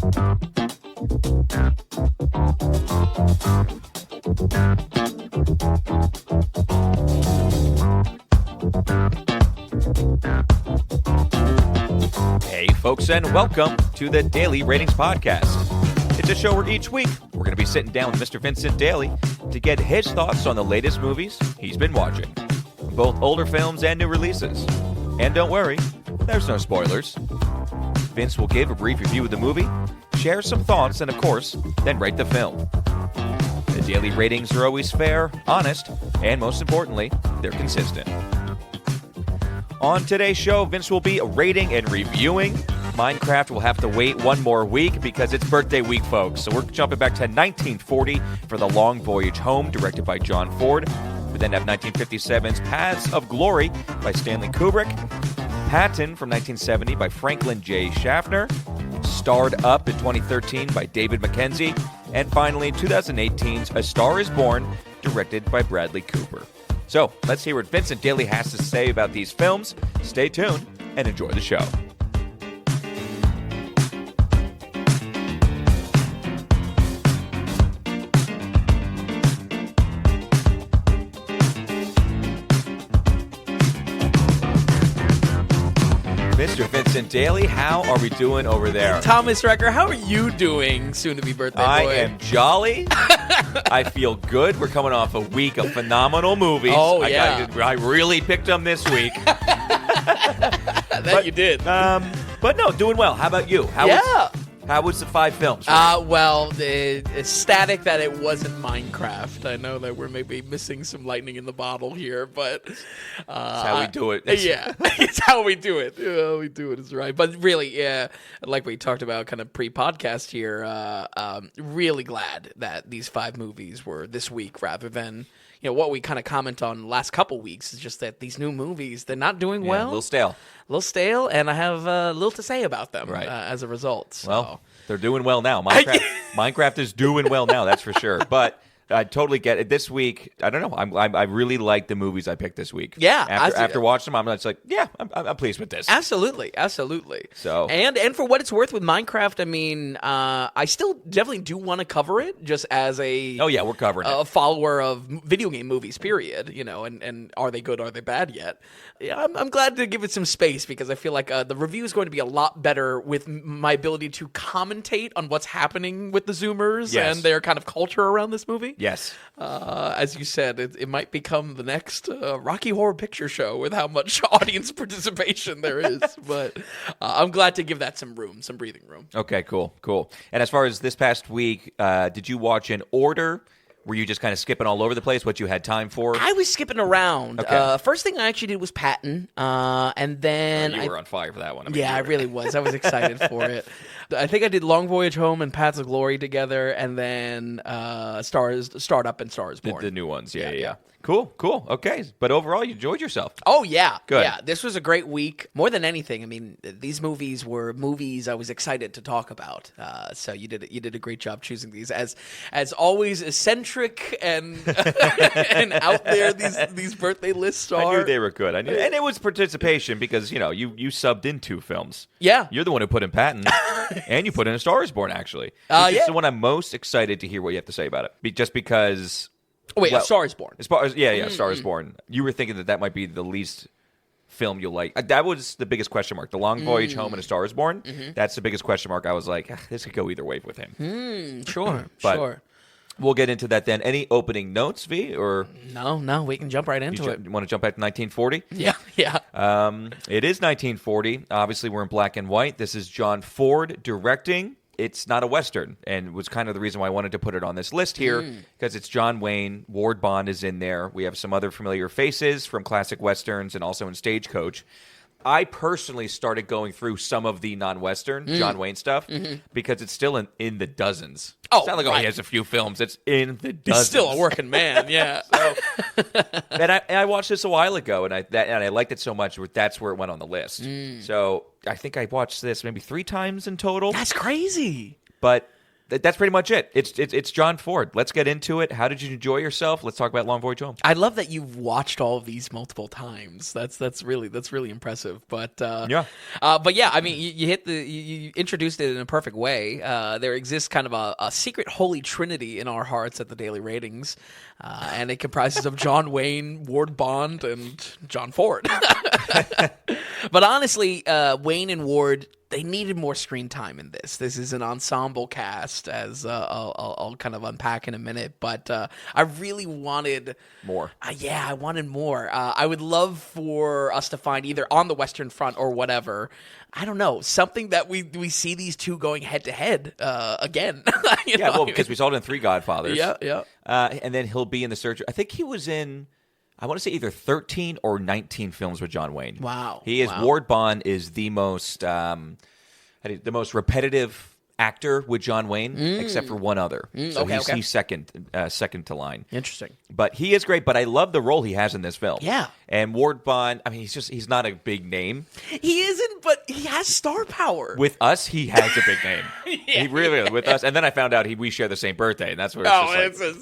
Hey, folks, and welcome to the Daily Ratings Podcast. It's a show where each week we're going to be sitting down with Mr. Vincent Daly to get his thoughts on the latest movies he's been watching, both older films and new releases. And don't worry, there's no spoilers. Vince will give a brief review of the movie, share some thoughts, and of course, then rate the film. The daily ratings are always fair, honest, and most importantly, they're consistent. On today's show, Vince will be rating and reviewing. Minecraft will have to wait one more week because it's birthday week, folks. So we're jumping back to 1940 for The Long Voyage Home, directed by John Ford. We then have 1957's Paths of Glory by Stanley Kubrick. Patton from 1970 by Franklin J. Schaffner. Starred Up in 2013 by David Mackenzie. And finally, 2018's A Star is Born, directed by Bradley Cooper. So, let's hear what Vincent Daly has to say about these films. Stay tuned and enjoy the show. Mr. Vincent Daly, how are we doing over there? Thomas Recker, how are you doing, soon-to-be birthday boy? I am jolly. I feel good. We're coming off a week of phenomenal movies. Oh, yeah. I really picked them this week. You did. But no, doing well. How about you? How was the 5 films? Well, it's ecstatic that it wasn't Minecraft. I know that we're maybe missing some lightning in the bottle here, but that's how we do it. Yeah, it's how we do it. We do it is right. But really, yeah, like we talked about kind of pre-podcast here, really glad that these 5 movies were this week rather than, what we kind of comment on the last couple weeks is just that these new movies, they're not doing well. A little stale, and I have little to say about them as a result. So. Well, they're doing well now. Minecraft is doing well now, that's for sure. But I totally get it. This week, I don't know. I really like the movies I picked this week. Yeah. After watching them, I'm just like, yeah, I'm pleased with this. Absolutely. So and for what it's worth with Minecraft, I mean, I still definitely do want to cover it just as a we're covering a follower of video game movies. Period. And are they good? Are they bad yet? Yeah, I'm glad to give it some space because I feel like the review is going to be a lot better with my ability to commentate on what's happening with the Zoomers and their kind of culture around this movie. Yes. As you said, it might become the next Rocky Horror Picture Show with how much audience participation there is. But I'm glad to give that some breathing room. Okay, cool. And as far as this past week, did you watch in order? Were you just kind of skipping all over the place, what you had time for? I was skipping around. Okay. First thing I actually did was Patton, and then... you were on fire for that one. I really was. I was excited for it. I think I did Long Voyage Home and Paths of Glory together, and then Start Up and Star is Born. The new ones, yeah. Cool. Okay, but overall, you enjoyed yourself. Oh, yeah. Good. Yeah, this was a great week. More than anything, I mean, these movies were movies I was excited to talk about. So you did a great job choosing these. As always, eccentric and and out there these birthday lists are. I knew they were good. And it was participation because, you subbed in 2 films. Yeah. You're the one who put in Patton, and you put in A Star is Born, actually. It's the one I'm most excited to hear what you have to say about it. Just because... Oh, wait, A Star is Born. Star is Born. You were thinking that might be the least film you'll like. That was the biggest question mark. The Long Voyage Home and A Star is Born, that's the biggest question mark. I was like, this could go either way with him. Sure. We'll get into that then. Any opening notes, V? Or No, we can jump right into it. You want to jump back to 1940? Yeah. It is 1940. Obviously, we're in black and white. This is John Ford directing. It's not a Western, and was kind of the reason why I wanted to put it on this list here, because it's John Wayne. Ward Bond is in there. We have some other familiar faces from classic Westerns and also in Stagecoach. I personally started going through some of the non-Western John Wayne stuff because it's still in the dozens. It's not like, he has a few films. It's in the dozens. He's still a working man, yeah. And I watched this a while ago, and I liked it so much, that's where it went on the list. So I think I watched this maybe 3 times in total. That's crazy. But That's pretty much it. It's John Ford. Let's get into it. How did you enjoy yourself? Let's talk about Long Voyage Home. I love that you've watched all of these multiple times. That's really impressive. But yeah, I mean, you introduced it in a perfect way. There exists kind of a secret holy trinity in our hearts at the Daily Ratings, and it comprises of John Wayne, Ward Bond, and John Ford. But honestly, Wayne and Ward, they needed more screen time in this. This is an ensemble cast, as I'll kind of unpack in a minute. But I really wanted more. I wanted more. I would love for us to find either on the Western Front or whatever, I don't know, something that we see these two going head to head again. Because we saw it in Three Godfathers. Yeah. And then he'll be in The Searcher. I think he was in, I want to say either 13 or 19 films with John Wayne. Wow. He is. Wow. Ward Bond is the most repetitive actor with John Wayne, except for one other. So he's second to line. Interesting. But he is great. But I love the role he has in this film. Yeah. And Ward Bond, I mean, he's not a big name. He isn't, but he has star power. With us, he has a big name. He really, with us. And then I found out we share the same birthday, and that's where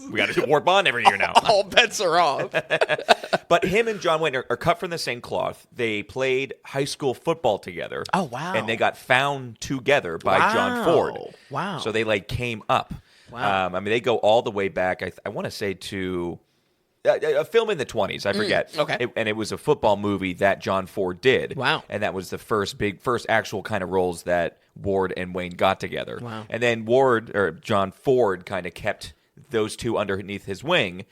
we got to do Ward Bond every year now. All bets are off. But him and John Wayne are cut from the same cloth. They played high school football together. Oh, wow. And they got found together by John Ford. Wow. So they came up. Wow. I mean, they go all the way back, I want to say, to a film in the 20s. I forget. Okay. And it was a football movie that John Ford did. Wow. And that was the first actual kind of roles that Ward and Wayne got together. Wow. And then John Ford kind of kept those two underneath his wing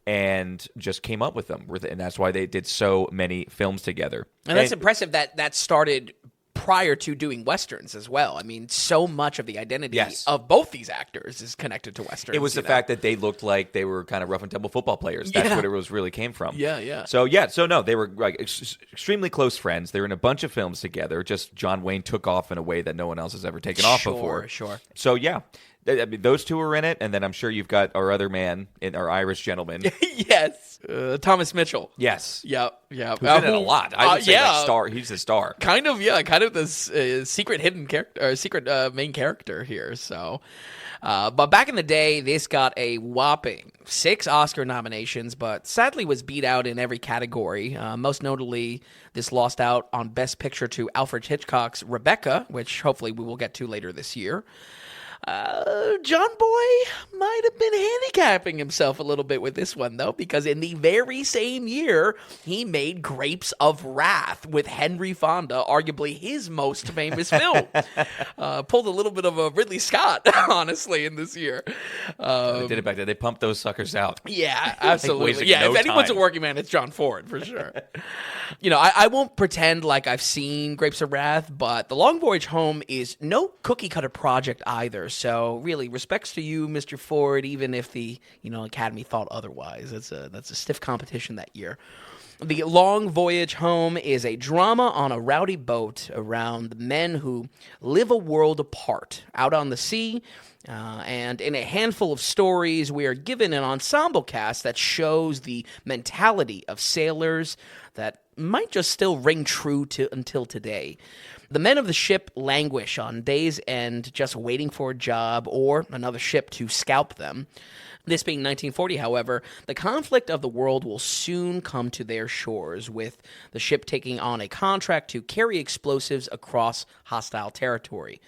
and just came up with them. And that's why they did so many films together. And that's impressive that started prior to doing Westerns as well. I mean, so much of the identity of both these actors is connected to Westerns. It was the fact that they looked like they were kind of rough and tumble football players. That's what it really came from. Yeah. So no, they were like extremely close friends. They were in a bunch of films together. Just John Wayne took off in a way that no one else has ever taken off before. Sure. So yeah. I mean, those two are in it, and then I'm sure you've got our other man, our Irish gentleman. Yes. Thomas Mitchell. Yes. Yep. Who's in it a lot. I would say star. He's the star. Kind of this secret hidden character, or secret main character here. So, but back in the day, this got a whopping 6 Oscar nominations, but sadly was beat out in every category. Most notably, this lost out on Best Picture to Alfred Hitchcock's Rebecca, which hopefully we will get to later this year. John Boy might have been handicapping himself a little bit with this one, though, because in the very same year, he made Grapes of Wrath with Henry Fonda, arguably his most famous film. Pulled a little bit of a Ridley Scott, honestly, in this year. They did it back then. They pumped those suckers out. Yeah, absolutely. If anyone's a working man, it's John Ford, for sure. I won't pretend like I've seen Grapes of Wrath, but The Long Voyage Home is no cookie-cutter project either. So really, respects to you, Mr. Ford, even if the Academy thought otherwise. That's a stiff competition that year. The Long Voyage Home is a drama on a rowdy boat around men who live a world apart, out on the sea. And in a handful of stories, we are given an ensemble cast that shows the mentality of sailors that might just still ring true until today. The men of the ship languish on day's end, just waiting for a job or another ship to scalp them. This being 1940, however, the conflict of the world will soon come to their shores, with the ship taking on a contract to carry explosives across hostile territory.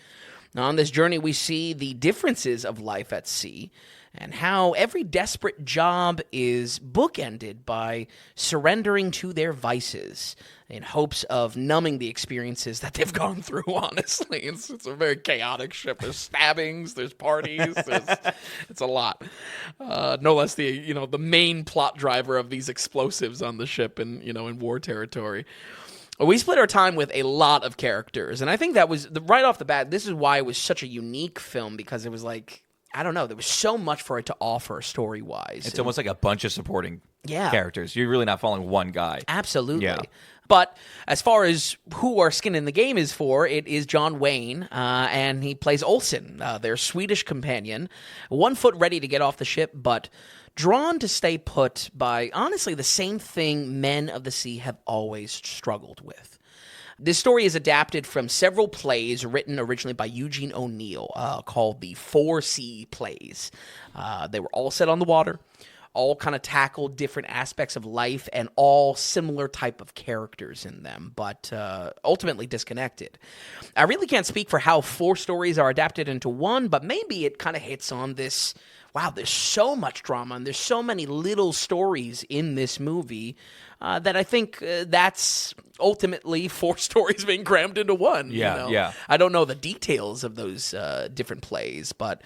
Now, on this journey, we see the differences of life at sea, and how every desperate job is bookended by surrendering to their vices in hopes of numbing the experiences that they've gone through, honestly. It's a very chaotic ship. There's stabbings, there's parties, it's a lot. No less the main plot driver of these explosives on the ship in war territory. We split our time with a lot of characters, and I think that was, right off the bat, this is why it was such a unique film, because it was like, I don't know, there was so much for it to offer story-wise. It's almost like a bunch of supporting characters. You're really not following one guy. Absolutely. Yeah. But as far as who our skin in the game is for, it is John Wayne, and he plays Olsen, their Swedish companion, 1 foot ready to get off the ship, but drawn to stay put by, honestly, the same thing men of the sea have always struggled with. This story is adapted from several plays written originally by Eugene O'Neill called the 4C plays. They were all set on the water, all kind of tackled different aspects of life and all similar type of characters in them, but ultimately disconnected. I really can't speak for how 4 stories are adapted into one, but maybe it kind of hits on this, wow, there's so much drama and there's so many little stories in this movie that I think that's ultimately 4 stories being crammed into one. Yeah. I don't know the details of those different plays, but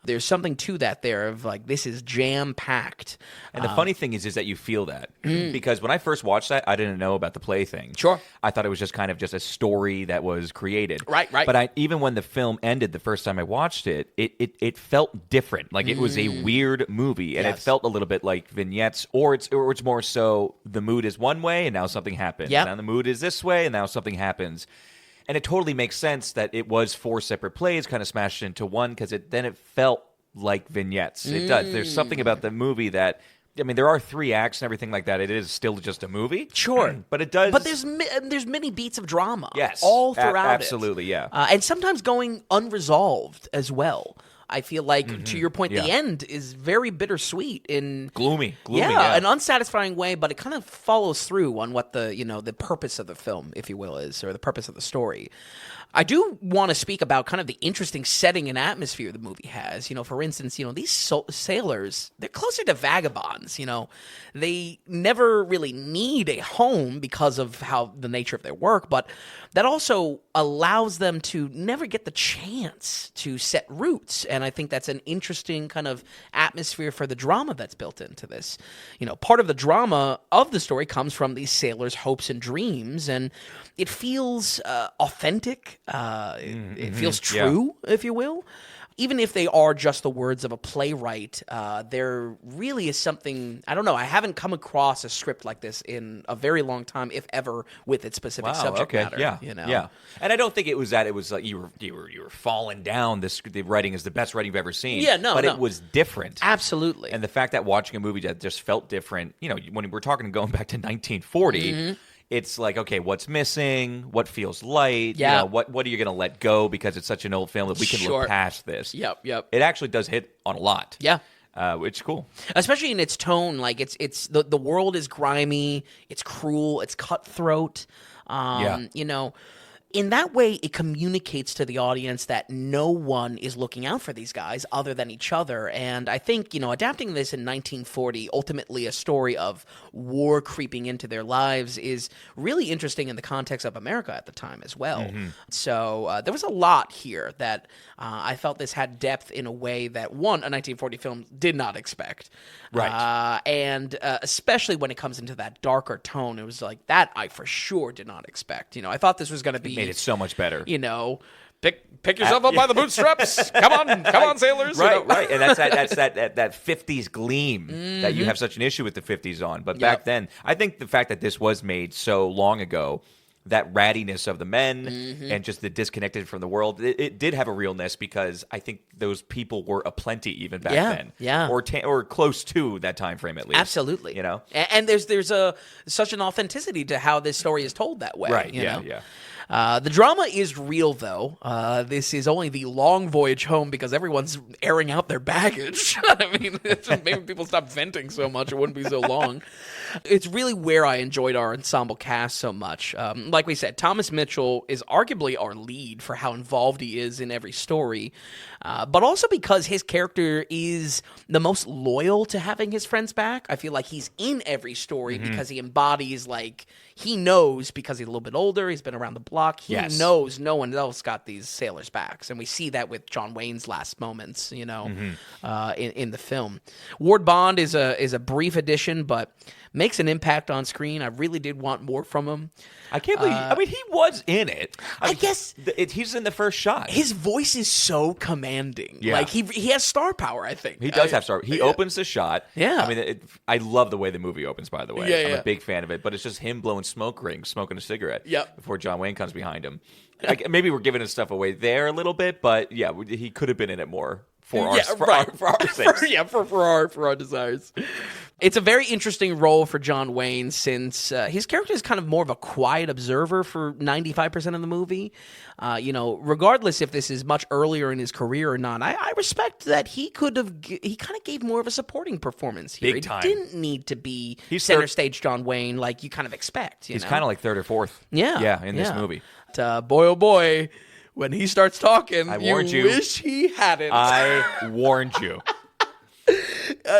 there's something to that there of like, this is jam-packed. And the funny thing is that you feel that. Because when I first watched that, I didn't know about the play thing. Sure. I thought it was just kind of just a story that was created. Right. But even when the film ended the first time I watched it, it felt different. Like it was a weird movie, and it felt a little bit like vignettes, or it's more so the mood is one way, and now something happens. Yep. Now the mood is this way, and now something happens. And it totally makes sense that it was 4 separate plays kind of smashed into one, because then it felt like vignettes. It does. There's something about the movie that, I mean, there are 3 acts and everything like that. It is still just a movie. Sure. But it does. But there's many beats of drama. Yes. All throughout it. Absolutely, yeah. And sometimes going unresolved as well. I feel like, to your point, the end is very bittersweet in gloomy, an unsatisfying way, but it kind of follows through on what the purpose of the film, if you will, is, or the purpose of the story. I do want to speak about kind of the interesting setting and atmosphere the movie has. For instance, these sailors, they're closer to vagabonds. They never really need a home because of how the nature of their work, but that also allows them to never get the chance to set roots. And I think that's an interesting kind of atmosphere for the drama that's built into this. Part of the drama of the story comes from these sailors' hopes and dreams, and it feels authentic. It feels true, if you will. Even if they are just the words of a playwright, there really is something, I don't know, I haven't come across a script like this in a very long time, if ever, with its specific subject matter. Yeah. And I don't think it was that it was like you were falling down. The writing is the best writing you've ever seen. But it was different. Absolutely. And the fact that watching a movie that just felt different, when we're talking going back to 1940, it's like, okay, what's missing? What feels light? Yeah. What are you going to let go because it's such an old film that we can look past this? Yep. It actually does hit on a lot. Yeah. Which is cool. Especially in its tone, like it's the world is grimy, it's cruel, it's cutthroat. In that way, it communicates to the audience that no one is looking out for these guys other than each other. And I think, adapting this in 1940, ultimately a story of war creeping into their lives, is really interesting in the context of America at the time as well. So there was a lot here that I felt this had depth in a way that, a 1940 film did not expect. Right. And especially when it comes into that darker tone, it was like, that I for sure did not expect. I thought this was going to be... Made it so much better. Pick yourself up by the bootstraps. Come on, sailors. Right. And that's that 50s gleam that you have such an issue with the 50s on. But back then, I think the fact that this was made so long ago, that rattiness of the men and just the disconnected from the world, it did have a realness, because I think those people were aplenty even back then. Yeah. Or close to that time frame at least. Absolutely. And there's such an authenticity to how this story is told that way. Right. Yeah. The drama is real, though. This is only the long voyage home because everyone's airing out their baggage. I mean, maybe people stop venting so much, it wouldn't be so long. It's really where I enjoyed our ensemble cast so much. Like we said, Thomas Mitchell is arguably our lead for how involved he is in every story, but also because his character is the most loyal to having his friends back. I feel like he's in every story because he embodies, like, he knows, because he's a little bit older, he's been around the block, he knows no one else got these sailors' backs. And we see that with John Wayne's last moments, in the film. Ward Bond is a brief addition, but makes an impact on screen. I really did want more from him. I can't believe... I mean, he was in it. I guess... he's in the first shot. His voice is so commanding. Yeah. Like, he has star power, I think. He does have star power. He opens the shot. Yeah. I mean, I love the way the movie opens, by the way. Yeah, I'm a big fan of it. But it's just him blowing smoke rings, smoking a cigarette before John Wayne comes behind him. Like, maybe we're giving his stuff away there a little bit, but yeah, he could have been in it more for our sakes. For our desires. It's a very interesting role for John Wayne since his character is kind of more of a quiet observer for 95% of the movie. Regardless if this is much earlier in his career or not, I respect that he kind of gave more of a supporting performance here. Big time. He didn't need to be center stage John Wayne like you kind of expect. He's kind of like third or fourth. Yeah. In this movie. But, boy, oh boy, when he starts talking, I warned you. Wish he hadn't. I warned you.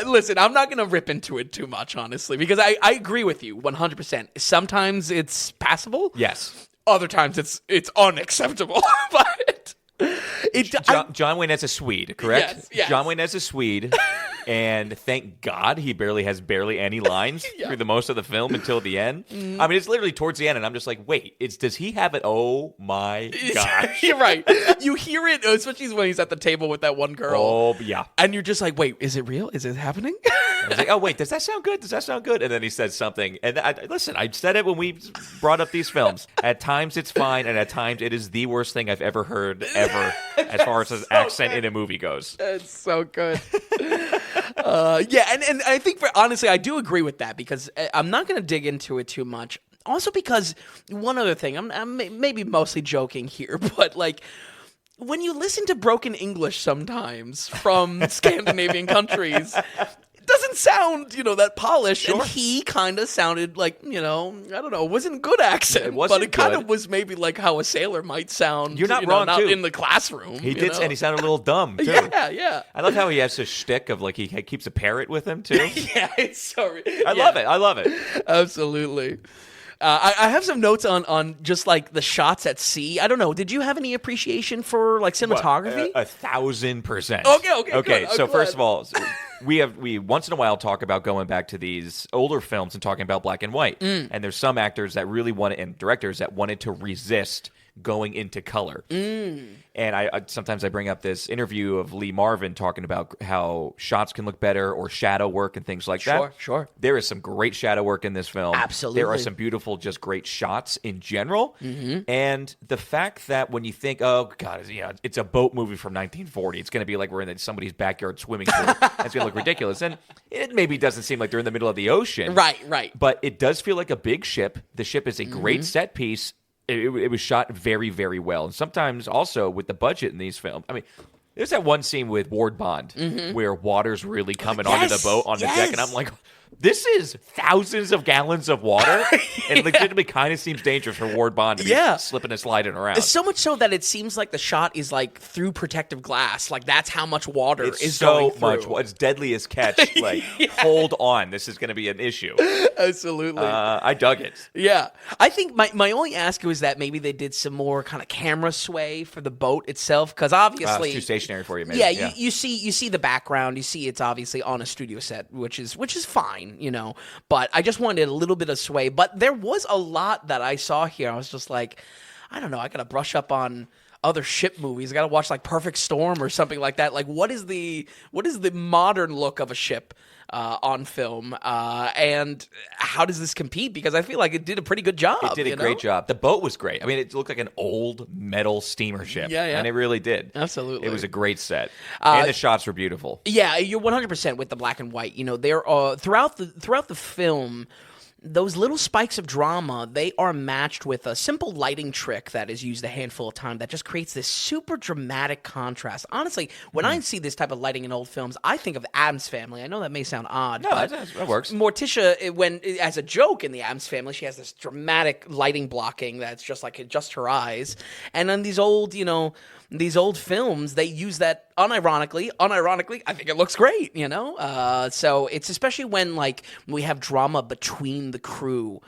Listen, I'm not going to rip into it too much, honestly, because I agree with you 100%. Sometimes it's passable. Yes. Other times it's unacceptable. But John Wayne as a Swede, correct? Yes. John Wayne as a Swede, and thank God he has barely any lines through the most of the film until the end. Mm. I mean, it's literally towards the end, and I'm just like, wait, does he have it? Oh my gosh. You're right. You hear it, especially when he's at the table with that one girl. Oh, yeah. And you're just like, wait, is it real? Is it happening? I was like, oh, wait, does that sound good? Does that sound good? And then he said something. And listen, I said it when we brought up these films. At times it's fine, and at times it is the worst thing I've ever heard, ever, as far as his accent in a movie goes. It's so good. And I think, honestly, I do agree with that because I'm not going to dig into it too much. Also because one other thing, I'm maybe mostly joking here, but like, when you listen to broken English sometimes from Scandinavian countries, it doesn't sound, that polished. Sure. And he kind of sounded like, I don't know, it wasn't a good accent. It wasn't but it kind good. of was maybe like how a sailor might sound. You're not wrong, not too. in the classroom. He did, and he sounded a little dumb, too. Yeah. I love how he has this shtick of, like, he keeps a parrot with him, too. Yeah, it's so... I love it. Absolutely. I have some notes on just like the shots at sea. I don't know. Did you have any appreciation for like cinematography? 1,000%. Okay. Good. So first of all, we once in a while talk about going back to these older films and talking about black and white. And there's some actors that really wanted, and directors that wanted to resist going into color. And I sometimes I bring up this interview of Lee Marvin talking about how shots can look better or shadow work and things like that. Sure. There is some great shadow work in this film. Absolutely. There are some beautiful, just great shots in general. And the fact that when you think, oh, God, it's a boat movie from 1940. It's going to be like we're in somebody's backyard swimming pool. It's going to look ridiculous. And it maybe doesn't seem like they're in the middle of the ocean. Right. But it does feel like a big ship. The ship is a great set piece. It was shot very, very well. And sometimes also with the budget in these films. I mean, there's that one scene with Ward Bond where water's really coming onto the boat on the deck. And I'm like, this is thousands of gallons of water. And it legitimately kind of seems dangerous for Ward Bond to be slipping and sliding around. So much so that it seems like the shot is like through protective glass. Like that's how much water is so going through. It's deadly as catch. Like, hold on. This is going to be an issue. Absolutely. I dug it. Yeah. I think my only ask was that maybe they did some more kind of camera sway for the boat itself. Because obviously... it's too stationary for you, maybe. Yeah, you see the background. You see it's obviously on a studio set, which is fine, But I just wanted a little bit of sway. But there was a lot that I saw here. I was just like, I don't know. I got to brush up on other ship movies. I got to watch like Perfect Storm or something like that. Like, what is the modern look of a ship on film, and how does this compete? Because I feel like it did a pretty good job. It did a great job. The boat was great. I mean, it looked like an old metal steamer ship. Yeah. And it really did. Absolutely. It was a great set. And the shots were beautiful. Yeah, you're 100% with the black and white. There are throughout the film, those little spikes of drama, they are matched with a simple lighting trick that is used a handful of times that just creates this super dramatic contrast. Honestly, when I see this type of lighting in old films, I think of Addams Family. I know that may sound odd, but that works. Morticia, as a joke in the Addams Family, she has this dramatic lighting blocking that's just like just her eyes. And then these old films, they use that unironically, I think it looks great, So it's especially when like we have drama between the crew,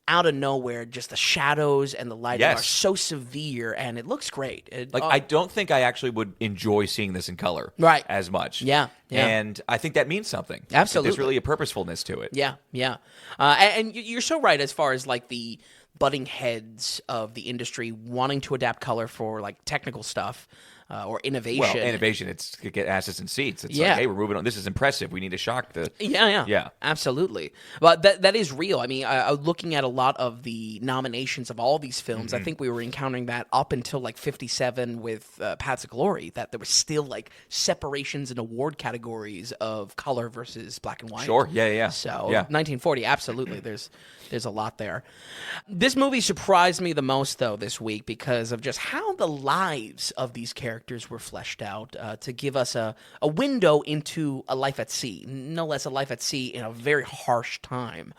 out of nowhere, just the shadows and the lighting are so severe, and it looks great. I don't think I actually would enjoy seeing this in color as much. Yeah. And I think that means something. Absolutely. There's really a purposefulness to it. Yeah. And you're so right as far as like the butting heads of the industry wanting to adapt color for like technical stuff. or innovation. Well, innovation, it's to get asses in seats. It's Yeah. like, hey, we're moving on. This is impressive. We need to shock the... Yeah, absolutely. But that is real. I mean, looking at a lot of the nominations of all these films, I think we were encountering that up until like 57 with Paths of Glory, that there was still like separations in award categories of color versus black and white. Sure, yeah. So Yeah. 1940, absolutely. There's a lot there. This movie surprised me the most, though, this week because of just how the lives of these characters were fleshed out to give us a window into a life at sea, no less a life at sea in a very harsh time.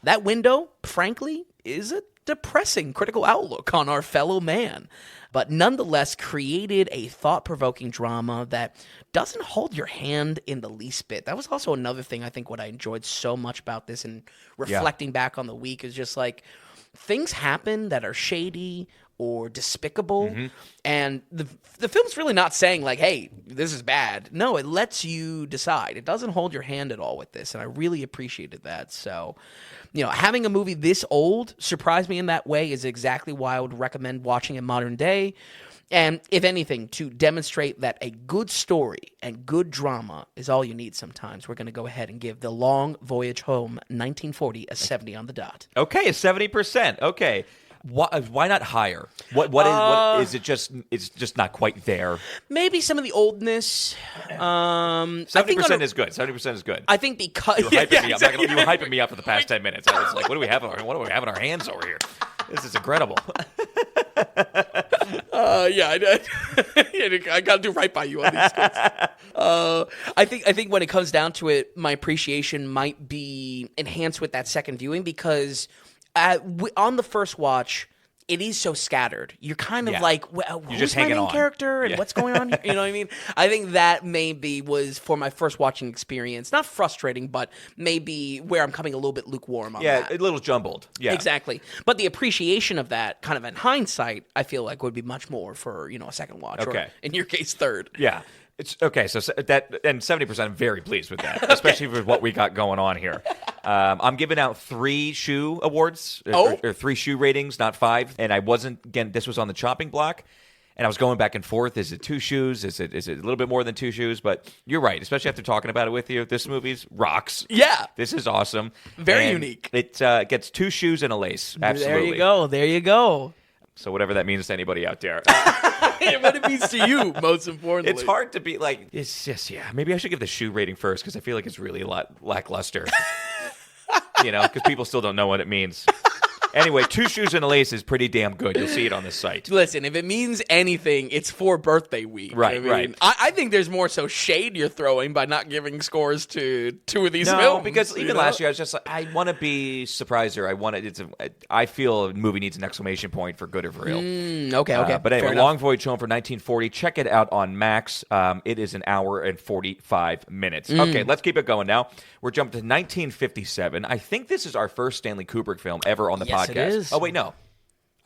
That window, frankly, is a depressing critical outlook on our fellow man, but nonetheless created a thought-provoking drama that doesn't hold your hand in the least bit. That was also another thing I think what I enjoyed so much about this and reflecting back on the week is just like things happen that are shady or despicable, and the film's really not saying like, hey, this is bad. No, it lets you decide. It doesn't hold your hand at all with this, and I really appreciated that. So, having a movie this old surprised me in that way is exactly why I would recommend watching it modern day. And if anything, to demonstrate that a good story and good drama is all you need sometimes, we're going to go ahead and give The Long Voyage Home 1940 a 70 on the dot. Okay, a 70%. Okay. Why not higher? What is it? It's just not quite there. Maybe some of the oldness. 70% is good. 70% is good. I think because You were hyping me up. You were hyping me up for the past 10 minutes. I was like, what do we have in our hands over here? This is incredible. I got to do right by you on these things. I think when it comes down to it, my appreciation might be enhanced with that second viewing because on the first watch, it is so scattered. You're kind of like, well, who's just my hanging main on. character and what's going on here? You know what I mean? I think that maybe was, for my first watching experience, not frustrating, but maybe where I'm coming a little bit lukewarm on that. A little jumbled. Yeah. Exactly. But the appreciation of that, kind of in hindsight, I feel like would be much more for, a second watch. Okay. Or, in your case, third. Yeah. It's okay. So that, and 70%, I'm very pleased with that, especially with what we got going on here. I'm giving out 3 shoe awards, or 3 shoe ratings, not 5. And I wasn't, again, this was on the chopping block, and I was going back and forth. Is it 2 shoes? Is it a little bit more than 2 shoes? But you're right, especially after talking about it with you. This movie's rocks. Yeah. This is awesome. Very unique. It gets 2 shoes and a lace. Absolutely. There you go. So whatever that means to anybody out there. What it means to you, most importantly. It's hard to be like, it's just, maybe I should give the shoe rating first because I feel like it's really a lot lackluster. Because people still don't know what it means. Anyway, 2 shoes and a lace is pretty damn good. You'll see it on the site. Listen, if it means anything, it's for birthday week. Right, right. I think there's more so shade you're throwing by not giving scores to 2 of these films. No, because even last year I was just like, I want to be surprised, or I feel a movie needs an exclamation point for good or for ill. Okay. But anyway, Long Voyage Home for 1940. Check it out on Max. It is an hour and 45 minutes. Okay, let's keep it going now. We're jumping to 1957. I think this is our first Stanley Kubrick film ever on the podcast. It is. Oh, wait, no.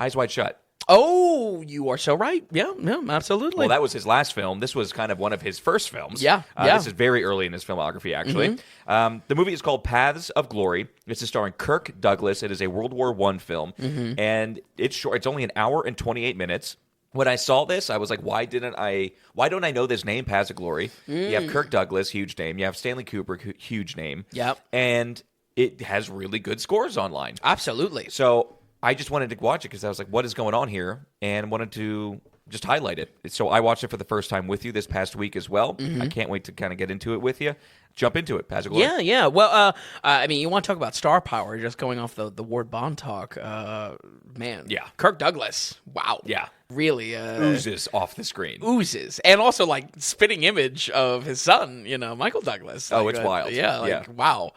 Eyes Wide Shut. Oh, you are so right. Yeah, absolutely. Well, that was his last film. This was kind of one of his first films. Yeah. This is very early in his filmography, actually. The movie is called Paths of Glory. This is starring Kirk Douglas. It is a World War I film, and it's short. It's only an hour and 28 minutes. When I saw this, I was like, why don't I know this name, Paths of Glory? You have Kirk Douglas, huge name. You have Stanley Kubrick, huge name. Yep. And it has really good scores online. Absolutely. So I just wanted to watch it because I was like, what is going on here? And wanted to just highlight it. So I watched it for the first time with you this past week as well. I can't wait to kind of get into it with you. Jump into it, Paths of Glory. Yeah. Well, you want to talk about star power, just going off the Ward Bond talk. Man. Yeah. Kirk Douglas. Wow. Yeah. Really Oozes off the screen. Oozes. And also, like, spitting image of his son, Michael Douglas. Oh, like, it's wild. Yeah, wow.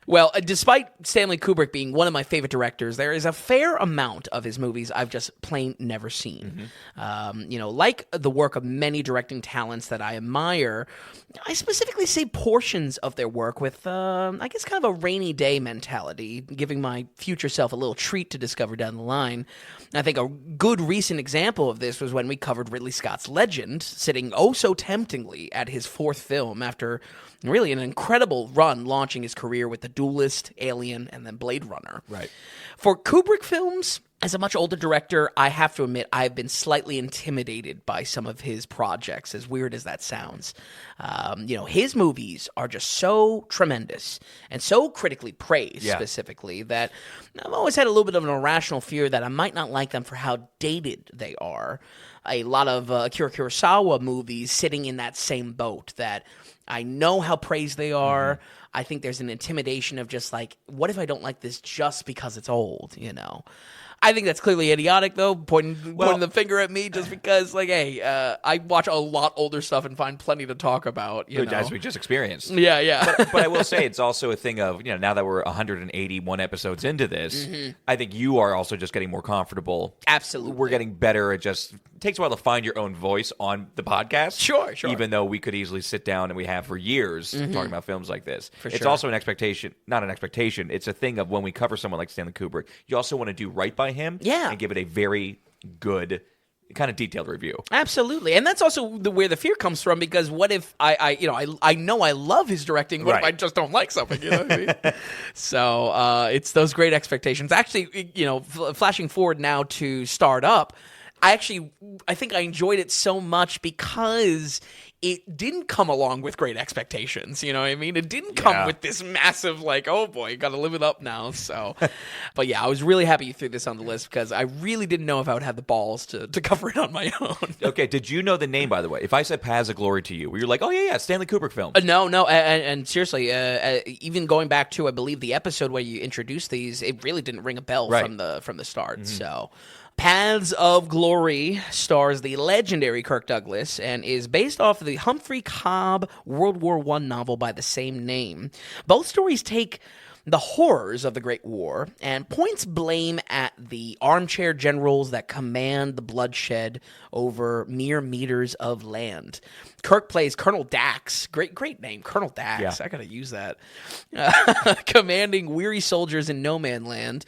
Well, despite Stanley Kubrick being one of my favorite directors, there is a fair amount of his movies I've just plain never seen. Like the work of many directing talents that I admire, I specifically say portions of their work with, I guess, kind of a rainy day mentality, giving my future self a little treat to discover down the line. I think a good recent example of this was when we covered Ridley Scott's Legend, sitting oh so temptingly at his 4th film after really an incredible run launching his career with The Duelist, Alien, and then Blade Runner. Right. For Kubrick films, As a much older director, I have to admit I've been slightly intimidated by some of his projects, as weird as that sounds. His movies are just so tremendous and so critically praised specifically that I've always had a little bit of an irrational fear that I might not like them for how dated they are. A lot of Akira Kurosawa movies sitting in that same boat that I know how praised they are. I think there's an intimidation of just like, what if I don't like this just because it's old, I think that's clearly idiotic, though, pointing the finger at me just because, like, hey, I watch a lot older stuff and find plenty to talk about, As we just experienced. Yeah. But I will say it's also a thing of, now that we're 181 episodes into this, I think you are also just getting more comfortable. Absolutely. We're getting better at just... It takes a while to find your own voice on the podcast. Sure. Even though we could easily sit down, and we have for years, talking about films like this. It's also an expectation, not an expectation, it's a thing of when we cover someone like Stanley Kubrick, you also want to do right by him and give it a very good, kind of detailed review. Absolutely. And that's also where the fear comes from, because what if I know I love his directing, what if I just don't like something, you know what I mean? So it's those great expectations. Actually, flashing forward now to Start Up, I think I enjoyed it so much because it didn't come along with great expectations. You know what I mean? It didn't come with this massive, like, oh boy, got to live it up now. So, but yeah, I was really happy you threw this on the list because I really didn't know if I would have the balls to cover it on my own. Okay, did you know the name, by the way? If I said Paths of Glory to you, were you like, oh yeah, Stanley Kubrick film? No, and seriously, even going back to, I believe, the episode where you introduced these, it really didn't ring a bell from the start. So... Paths of Glory stars the legendary Kirk Douglas and is based off of the Humphrey Cobb World War I novel by the same name. Both stories take the horrors of the Great War and points blame at the armchair generals that command the bloodshed over mere meters of land. Kirk plays Colonel Dax. Great name, Colonel Dax. I gotta use that. Commanding weary soldiers in no man land.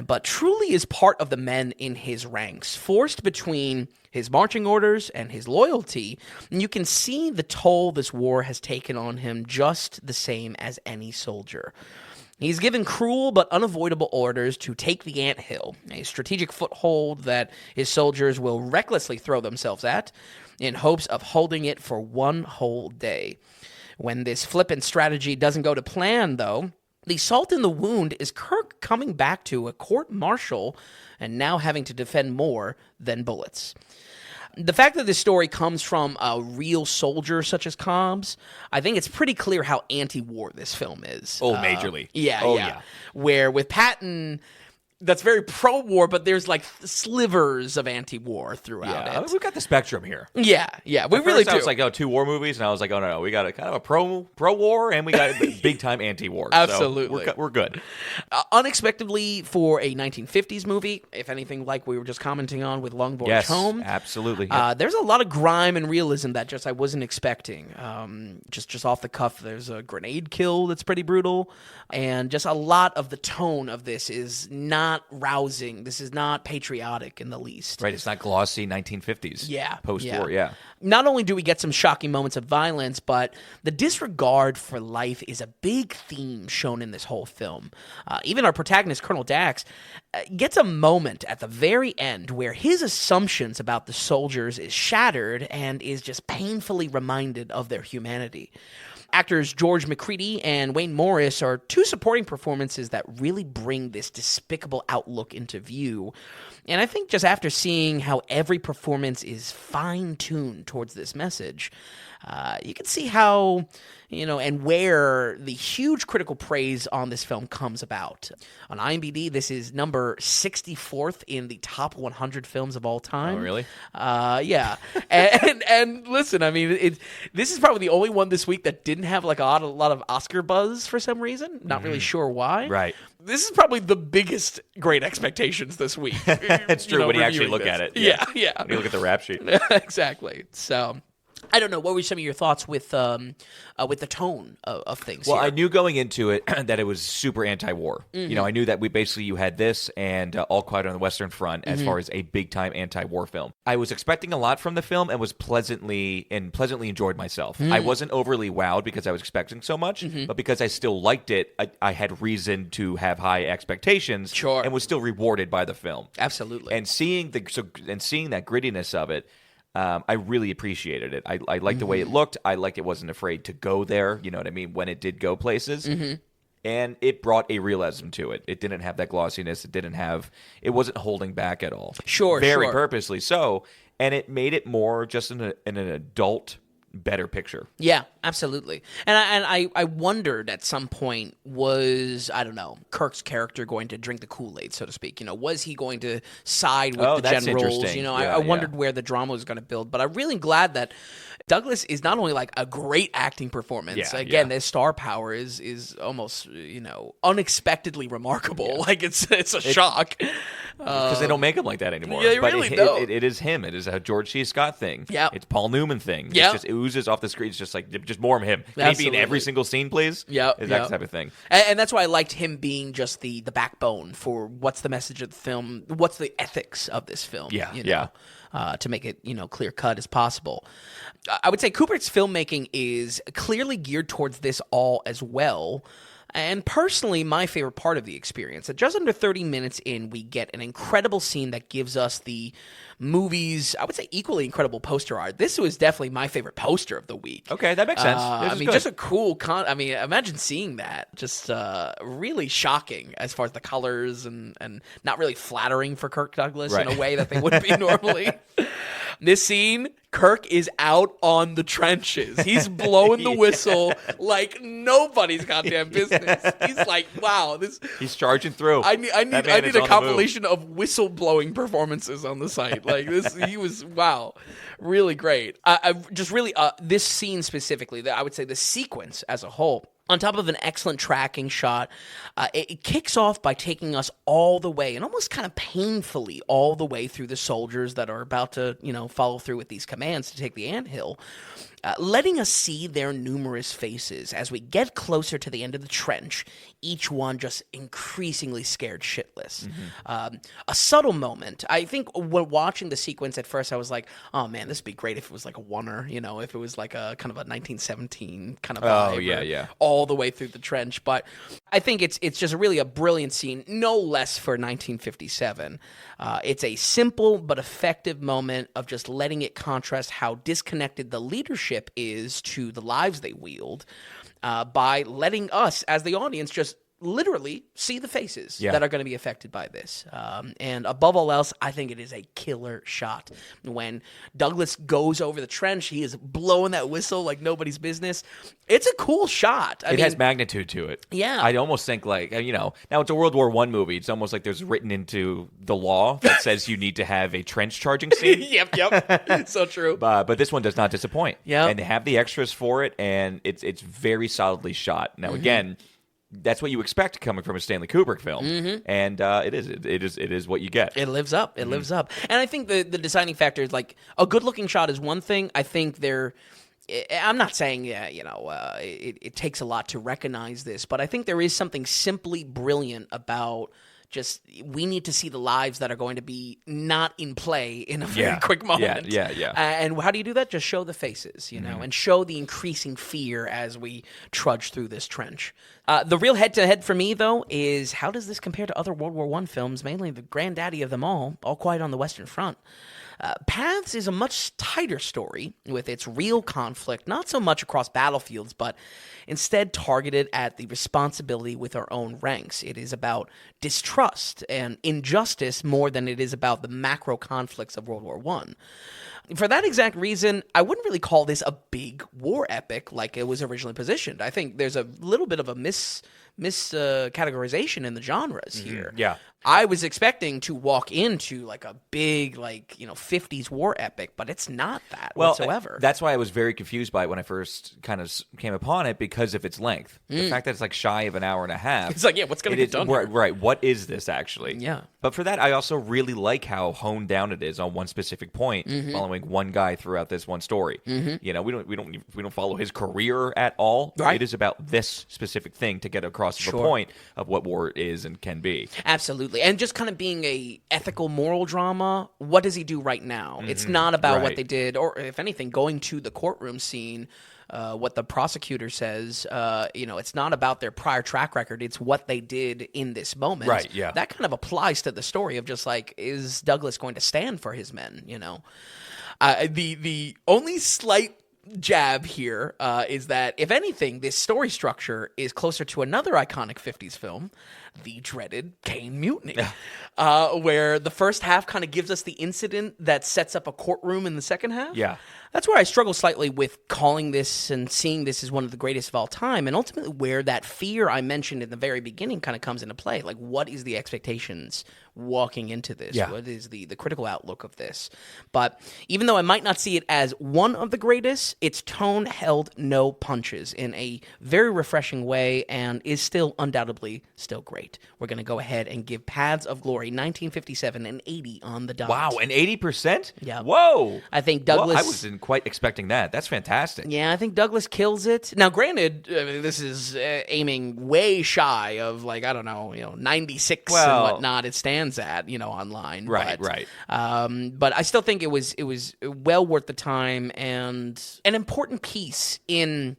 But truly is part of the men in his ranks, forced between his marching orders and his loyalty. And you can see the toll this war has taken on him just the same as any soldier. He's given cruel but unavoidable orders to take the anthill, a strategic foothold that his soldiers will recklessly throw themselves at in hopes of holding it for one whole day. When this flippant strategy doesn't go to plan, though, the salt in the wound is Kirk coming back to a court-martial and now having to defend more than bullets. The fact that this story comes from a real soldier such as Cobb's, I think it's pretty clear how anti-war this film is. Oh, majorly. Yeah. Where with Patton... that's very pro-war, but there's like slivers of anti-war throughout it. We've got the spectrum here. Yeah, we really do. I was like, two war movies, and I was like, oh no, we got a kind of a pro-war, and we got a big-time anti-war. Absolutely. So we're good. Unexpectedly for a 1950s movie, if anything like we were just commenting on with Long Voyage Home. Yes, absolutely. There's a lot of grime and realism that I wasn't expecting. Just off the cuff, there's a grenade kill that's pretty brutal, and just a lot of the tone of this is not rousing. This is not patriotic in the least. Right, it's not glossy 1950s. Post-war, Not only do we get some shocking moments of violence, but the disregard for life is a big theme shown in this whole film. Even our protagonist, Colonel Dax, gets a moment at the very end where his assumptions about the soldiers is shattered and is just painfully reminded of their humanity. Actors George McCready and Wayne Morris are two supporting performances that really bring this despicable outlook into view. And I think just after seeing how every performance is fine-tuned towards this message, you can see how, and where the huge critical praise on this film comes about. On IMDb, this is number 64th in the top 100 films of all time. Oh, really? Yeah. and listen, I mean, this is probably the only one this week that didn't have like a lot of Oscar buzz for some reason. Not really sure why. Right. This is probably the biggest Great Expectations this week. It's true when you actually look at it. Yeah. When you look at the rap sheet. Exactly. So... I don't know. What were some of your thoughts with the tone of things? Well, here? I knew going into it that it was super anti-war. I knew that you had this and All Quiet on the Western Front as far as a big-time anti-war film. I was expecting a lot from the film and was pleasantly enjoyed myself. I wasn't overly wowed because I was expecting so much, but because I still liked it, I had reason to have high expectations. Sure. And was still rewarded by the film. Absolutely. And seeing that grittiness of it. I really appreciated it. I liked the way it looked. I liked it wasn't afraid to go there, you know what I mean, when it did go places. And it brought a realism to it. It didn't have that glossiness. It wasn't holding back at all. Very purposely so. And it made it more just an adult, better picture. Yeah, absolutely. And I wondered at some point, was, I don't know, Kirk's character going to drink the Kool-Aid, so to speak? Was he going to side with the that's generals? interesting. I wondered where the drama was going to build. But I'm really glad that Douglas is not only like a great acting performance. Again, their star power is almost, unexpectedly remarkable. Yeah. Like it's a shock. Because they don't make him like that anymore. Yeah, but really don't. It is him. It is a George C. Scott thing. Yeah. It's Paul Newman thing. Yeah. It just oozes off the screen. It's just more of him. Can he be in every single scene, please? Yeah. Is that type of thing. And that's why I liked him being just the backbone for what's the message of the film, what's the ethics of this film. To make it, clear cut as possible. I would say Kubrick's filmmaking is clearly geared towards this all as well. And personally, my favorite part of the experience, at just under 30 minutes in, we get an incredible scene that gives us the movie's, I would say, equally incredible poster art. This was definitely my favorite poster of the week. Okay, that makes sense. Just a cool imagine seeing that. Just really shocking as far as the colors and not really flattering for Kirk Douglas in a way that they would be normally. This scene, Kirk is out on the trenches. He's blowing the whistle like nobody's goddamn business. He's like, wow, this. He's charging through. I need a compilation of whistle blowing performances on the site. Like this, he was really great. I just really this scene specifically. I would say the sequence as a whole. On top of an excellent tracking shot, it kicks off by taking us all the way, and almost kind of painfully all the way through the soldiers that are about to, follow through with these commands to take the anthill, letting us see their numerous faces as we get closer to the end of the trench, each one just increasingly scared shitless. A subtle moment. I think when watching the sequence at first, I was like, oh man, this would be great if it was like a oneer, if it was like a kind of a 1917 kind of vibe. Oh, yeah. All the way through the trench. But I think it's just really a brilliant scene, no less for 1957. It's a simple but effective moment of just letting it contrast how disconnected the leadership is to the lives they wield by letting us, as the audience, just literally see the faces that are going to be affected by this. And above all else, I think it is a killer shot. When Douglas goes over the trench, he is blowing that whistle like nobody's business. It's a cool shot. It has magnitude to it. Yeah. I almost think like, now it's a World War I movie. It's almost like there's written into the law that says you need to have a trench charging scene. Yep. So true. But this one does not disappoint. Yeah. And they have the extras for it, and it's very solidly shot. Now, again, that's what you expect coming from a Stanley Kubrick film, and it is what you get. It lives up. It lives up. And I think the deciding factor is like a good-looking shot is one thing. I think I'm not saying it takes a lot to recognize this, but I think there is something simply brilliant about just we need to see the lives that are going to be not in play in a very quick moment. Yeah. And how do you do that? Just show the faces, and show the increasing fear as we trudge through this trench. The real head-to-head for me, though, is how does this compare to other World War I films, mainly the granddaddy of them all Quiet on the Western Front? Paths is a much tighter story with its real conflict, not so much across battlefields, but instead targeted at the responsibility with our own ranks. It is about distrust and injustice more than it is about the macro conflicts of World War I. For that exact reason, I wouldn't really call this a big war epic like it was originally positioned. I think there's a little bit of a miscategorization in the genres here. Yeah. I was expecting to walk into like a big 50s war epic, but it's not that whatsoever. That's why I was very confused by it when I first kind of came upon it because of its length. The fact that it's like shy of an hour and a half. It's like, what's going to get done here? Right. What is this actually? Yeah. But for that, I also really like how honed down it is on one specific point, following one guy throughout this one story. You know, we don't follow his career at all. Right. It is about this specific thing to get across the point of what war is and can be. Absolutely. And just kind of being a ethical moral drama, what does he do right now? It's not about what they did, or if anything, going to the courtroom scene, what the prosecutor says, it's not about their prior track record. It's what they did in this moment. Right, yeah. That kind of applies to the story of just like, is Douglas going to stand for his men, The only slight jab here is that, if anything, this story structure is closer to another iconic 50s film, the dreaded Caine Mutiny, where the first half kind of gives us the incident that sets up a courtroom in the second half. Yeah. That's where I struggle slightly with calling this and seeing this as one of the greatest of all time, and ultimately where that fear I mentioned in the very beginning kind of comes into play. Like, what is the expectations walking into this? Yeah. What is the critical outlook of this? But even though I might not see it as one of the greatest, its tone held no punches in a very refreshing way and is still undoubtedly still great. We're going to go ahead and give Paths of Glory 1957 an 80 on the dot. Wow, an 80%? Yeah. Whoa. I think Douglas... Well, I wasn't quite expecting that. That's fantastic. Yeah, I think Douglas kills it. Now, granted, this is aiming way shy of 96 and whatnot. It stands at online. Right, but, right. But I still think it was well worth the time and an important piece in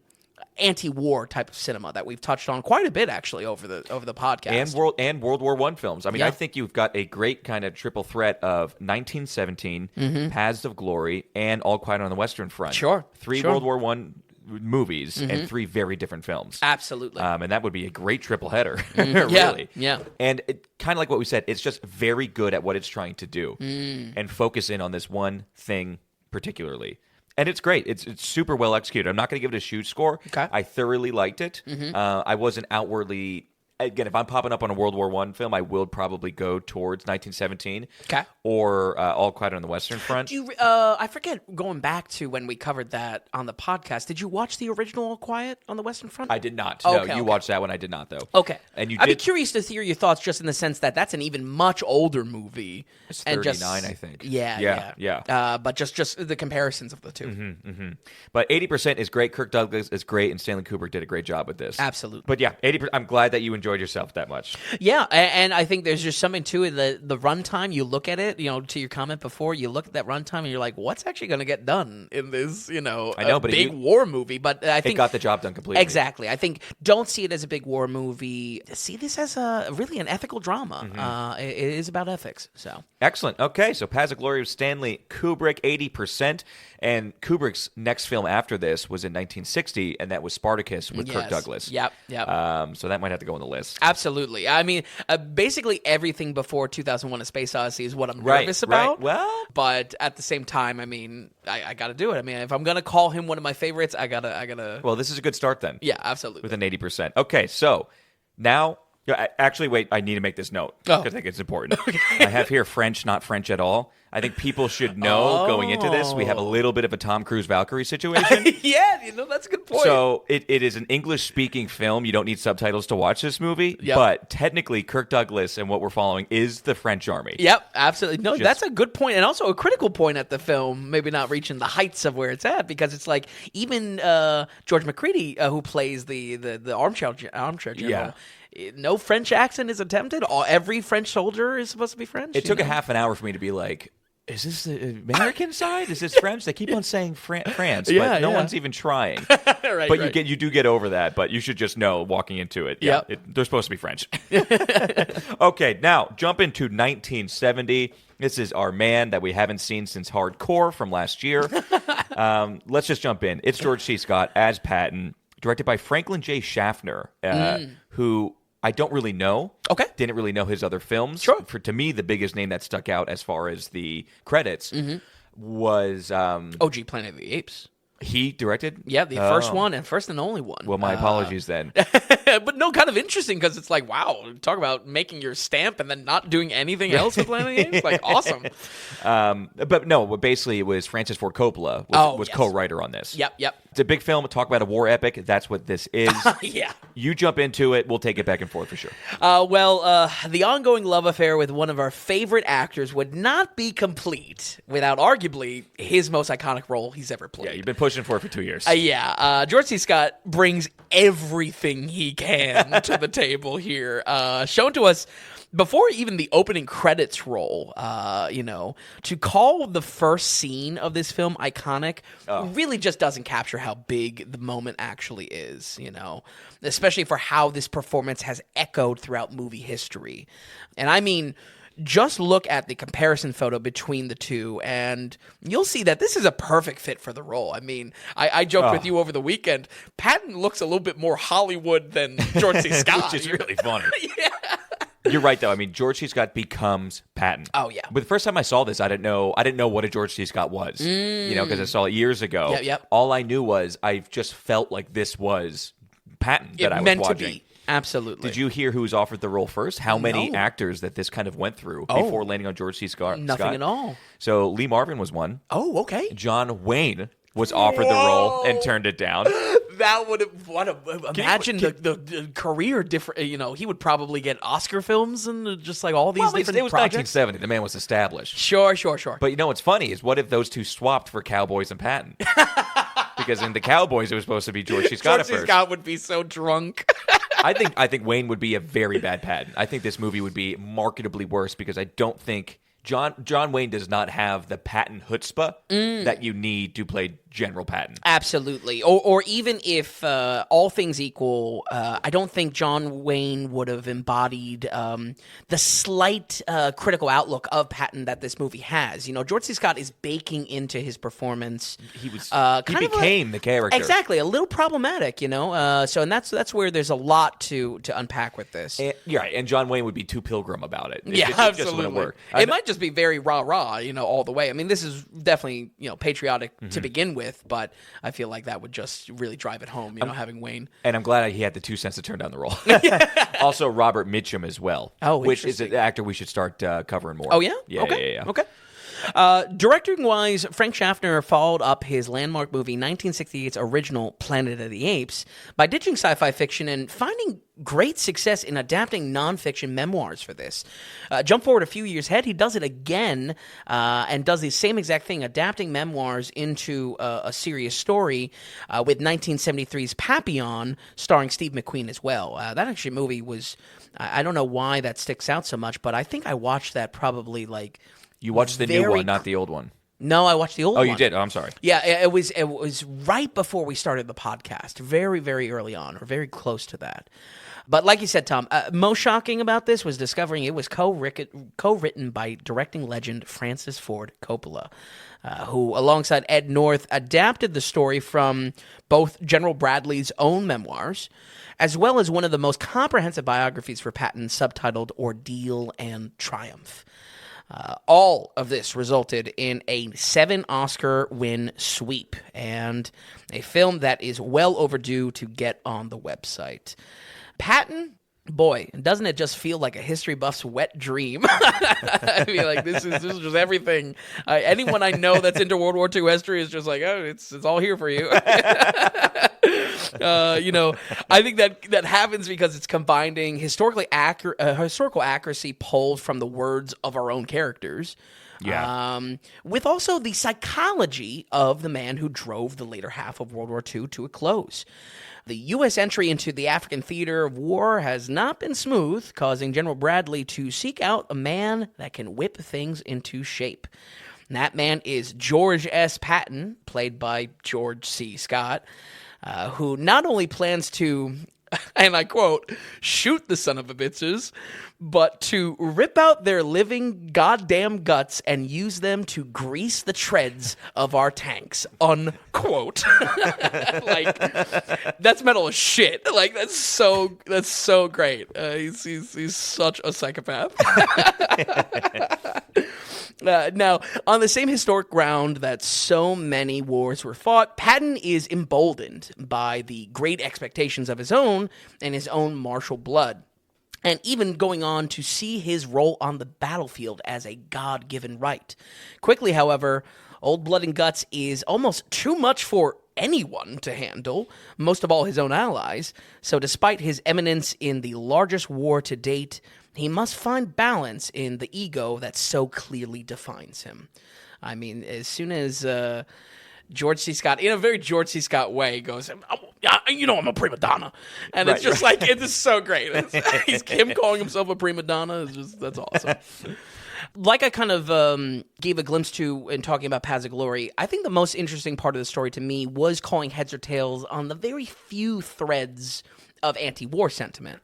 anti-war type of cinema that we've touched on quite a bit actually over the podcast. And World War I films. I mean, I think you've got a great kind of triple threat of 1917, Paths of Glory, and All Quiet on the Western Front. Sure. Three World War I movies and three very different films. Absolutely. And that would be a great triple header, really. Yeah. And kind of like what we said, it's just very good at what it's trying to do and focus in on this one thing particularly. And it's great. It's super well executed. I'm not going to give it a shoot score. Okay. I thoroughly liked it. I wasn't outwardly... Again, if I'm popping up on a World War I film, I will probably go towards 1917 or All Quiet on the Western Front. I forget, going back to when we covered that on the podcast, did you watch the original All Quiet on the Western Front? I did not. Okay, no, you watched that one. I did not, though. Okay. And I'd be curious to hear your thoughts just in the sense that that's an even much older movie. It's 39, I think. Yeah. But just the comparisons of the two. But 80% is great. Kirk Douglas is great, and Stanley Kubrick did a great job with this. Absolutely. But yeah, 80%. I'm glad that you enjoyed yourself that much. Yeah, and I think there's just something to it. The runtime, you look at it, to your comment before, you look at that runtime and you're like, what's actually going to get done in this, big war movie? But I think it got the job done completely. Exactly. I think don't see it as a big war movie. See this as really an ethical drama. It is about ethics. So excellent. Okay, so Paths of Glory of Stanley Kubrick, 80%. And Kubrick's next film after this was in 1960, and that was Spartacus with Kirk Douglas. Yep. So that might have to go on the list. Absolutely. I mean, basically everything before 2001: A Space Odyssey is what I'm nervous about. Right. Well, but at the same time, I mean, I got to do it. I mean, if I'm gonna call him one of my favorites, I gotta. Well, this is a good start then. Yeah, absolutely. With an 80%. Okay, so now. Actually, wait, I need to make this note because I think it's important. Okay. I have here French, not French at all. I think people should know going into this, we have a little bit of a Tom Cruise Valkyrie situation. Yeah, that's a good point. So it is an English-speaking film. You don't need subtitles to watch this movie. Yep. But technically, Kirk Douglas and what we're following is the French army. Yep, absolutely. No, that's a good point, and also a critical point at the film, maybe not reaching the heights of where it's at, because it's like even George McCready, who plays the armchair general, no French accent is attempted. Every French soldier is supposed to be French. It took a half an hour for me to be like, is this the American side? Is this French? They keep on saying France, but no one's even trying. But you do get over that, but you should just know walking into it. Yeah, they're supposed to be French. Okay, now jump into 1970. This is our man that we haven't seen since Hardcore from last year. Let's just jump in. It's George C. Scott as Patton, directed by Franklin J. Schaffner, who I don't really know. Okay. Didn't really know his other films. Sure. To me, the biggest name that stuck out as far as the credits was... OG Planet of the Apes. He directed? Yeah, the first one and first and only one. Well, my apologies then. But no, kind of interesting because it's like, wow, talk about making your stamp and then not doing anything else with Planet of the Apes. Like, awesome. But basically it was Francis Ford Coppola was co-writer on this. Yep. It's a big film. Talk about a war epic. That's what this is. Yeah. You jump into it. We'll take it back and forth for sure. The ongoing love affair with one of our favorite actors would not be complete without arguably his most iconic role he's ever played. Yeah, you've been pushing for it for 2 years. George C. Scott brings everything he can to the table here. Shown to us before even the opening credits roll, to call the first scene of this film iconic really just doesn't capture how big the moment actually is, especially for how this performance has echoed throughout movie history. And I mean, just look at the comparison photo between the two, and you'll see that this is a perfect fit for the role. I mean, I joked with you over the weekend, Patton looks a little bit more Hollywood than George C. Scott. Which is really funny. Yeah. You're right, though. I mean, George C. Scott becomes Patton. Oh, yeah. But the first time I saw this, I didn't know what a George C. Scott was. Because I saw it years ago. Yep. All I knew was I just felt like this was Patton that I was meant watching. To be. Absolutely. Did you hear who was offered the role first? How many actors that this kind of went through before landing on George C. Scott? Nothing at all. So Lee Marvin was one. Oh, okay. John Wayne was offered the role and turned it down. That would imagine the career different. He would probably get Oscar films and just like all these different it was projects. 1970. The man was established. Sure. But what's funny is what if those two swapped for Cowboys and Patton? Because in the Cowboys it was supposed to be George C. Scott at first. George C. Scott would be so drunk. I think Wayne would be a very bad Patton. I think this movie would be marketably worse because I don't think John Wayne does not have the Patton chutzpah that you need to play General Patton. Absolutely. Or even if all things equal, I don't think John Wayne would have embodied the slight critical outlook of Patton that this movie has. George C. Scott is baking into his performance. He became the character. Exactly. A little problematic, and that's where there's a lot to unpack with this. You're right. And John Wayne would be too pilgrim about it. It absolutely. Just wouldn't work. It might just be very rah-rah, all the way. I mean, this is definitely, patriotic to begin with, but I feel like that would just really drive it home, having Wayne. And I'm glad he had the 2 cents to turn down the role. Also, Robert Mitchum as well. Oh, which is an actor we should start covering more. Oh, yeah? Yeah. Okay. Directing-wise, Frank Schaffner followed up his landmark movie 1968's original Planet of the Apes by ditching sci-fi fiction and finding great success in adapting nonfiction memoirs for this. Jump forward a few years ahead, he does it again and does the same exact thing, adapting memoirs into a serious story with 1973's Papillon, starring Steve McQueen as well. That actually movie was, I don't know why that sticks out so much, but I think I watched that probably like... You watched the new one, not the old one. No, I watched the old one. Oh, you did? Oh, I'm sorry. Yeah, it was right before we started the podcast, very, very early on, or very close to that. But like you said, Tom, most shocking about this was discovering it was co-written by directing legend Francis Ford Coppola, who, alongside Ed North, adapted the story from both General Bradley's own memoirs, as well as one of the most comprehensive biographies for Patton, subtitled Ordeal and Triumph. All of this resulted in a 7 Oscar win sweep and a film that is well overdue to get on the website. Patton, boy, doesn't it just feel like a history buff's wet dream? I mean, like this is just everything. Anyone I know that's into World War II history is just like, oh, it's all here for you. I think that happens because it's combining historical accuracy pulled from the words of our own characters, with also the psychology of the man who drove the later half of World War II to a close. The U.S. entry into the African theater of war has not been smooth, causing General Bradley to seek out a man that can whip things into shape. And that man is George S. Patton, played by George C. Scott, who not only plans to, and I quote, shoot the son of a bitches, but to rip out their living goddamn guts and use them to grease the treads of our tanks, unquote. Like, that's metal as shit. Like, that's so great. He's such a psychopath. Now, on the same historic ground that so many wars were fought, Patton is emboldened by the great expectations of his own and his own martial blood, and even going on to see his role on the battlefield as a God-given right. Quickly, however, Old Blood and Guts is almost too much for anyone to handle, most of all his own allies, so despite his eminence in the largest war to date, he must find balance in the ego that so clearly defines him. I mean, as soon as George C. Scott, in a very George C. Scott way, goes, I'm a prima donna. And it's just like, it's so great. He's him calling himself a prima donna. That's awesome. Like I kind of gave a glimpse to in talking about Paths of Glory, I think the most interesting part of the story to me was calling heads or tails on the very few threads of anti-war sentiment,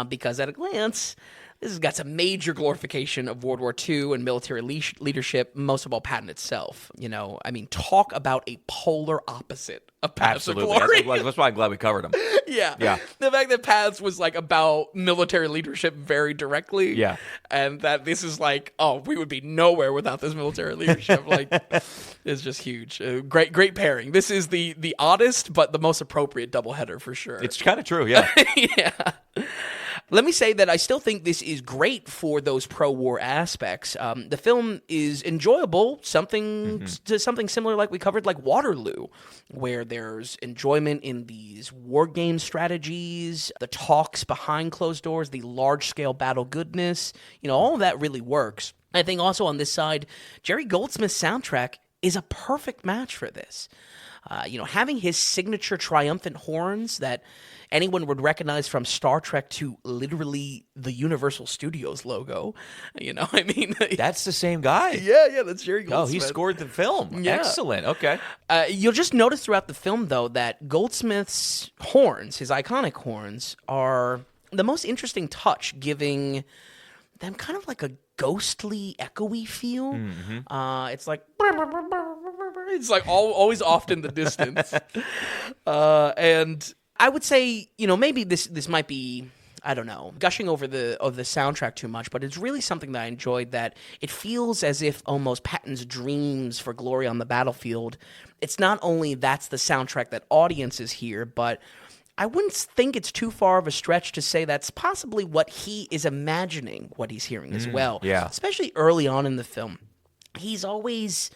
because at a glance, this has got some major glorification of World War II and military leadership, most of all Patton itself. I mean, talk about a polar opposite of Paths of Glory. That's why I'm glad we covered him. Yeah. The fact that Paths was like about military leadership very directly. Yeah. And that this is like, we would be nowhere without this military leadership. Like, it's just huge. Great pairing. This is the oddest, but the most appropriate doubleheader for sure. It's kind of true, yeah. Yeah. Let me say that I still think this is great for those pro-war aspects. The film is enjoyable, something similar like we covered, like Waterloo, where there's enjoyment in these war game strategies, the talks behind closed doors, the large-scale battle goodness. All of that really works. I think also on this side, Jerry Goldsmith's soundtrack is a perfect match for this. Having his signature triumphant horns that anyone would recognize from Star Trek to literally the Universal Studios logo. I mean... That's the same guy? Yeah, that's Jerry Goldsmith. Oh, he scored the film. Yeah. Excellent, okay. You'll just notice throughout the film, though, that Goldsmith's horns, his iconic horns, are the most interesting touch, giving them kind of like a ghostly, echoey feel. It's like... It's like always off in the distance. And I would say, maybe this might be, I don't know, gushing over the soundtrack too much, but it's really something that I enjoyed, that it feels as if almost Patton's dreams for glory on the battlefield, it's not only that's the soundtrack that audiences hear, but I wouldn't think it's too far of a stretch to say that's possibly what he is imagining, what he's hearing as well. Yeah. Especially early on in the film. He's always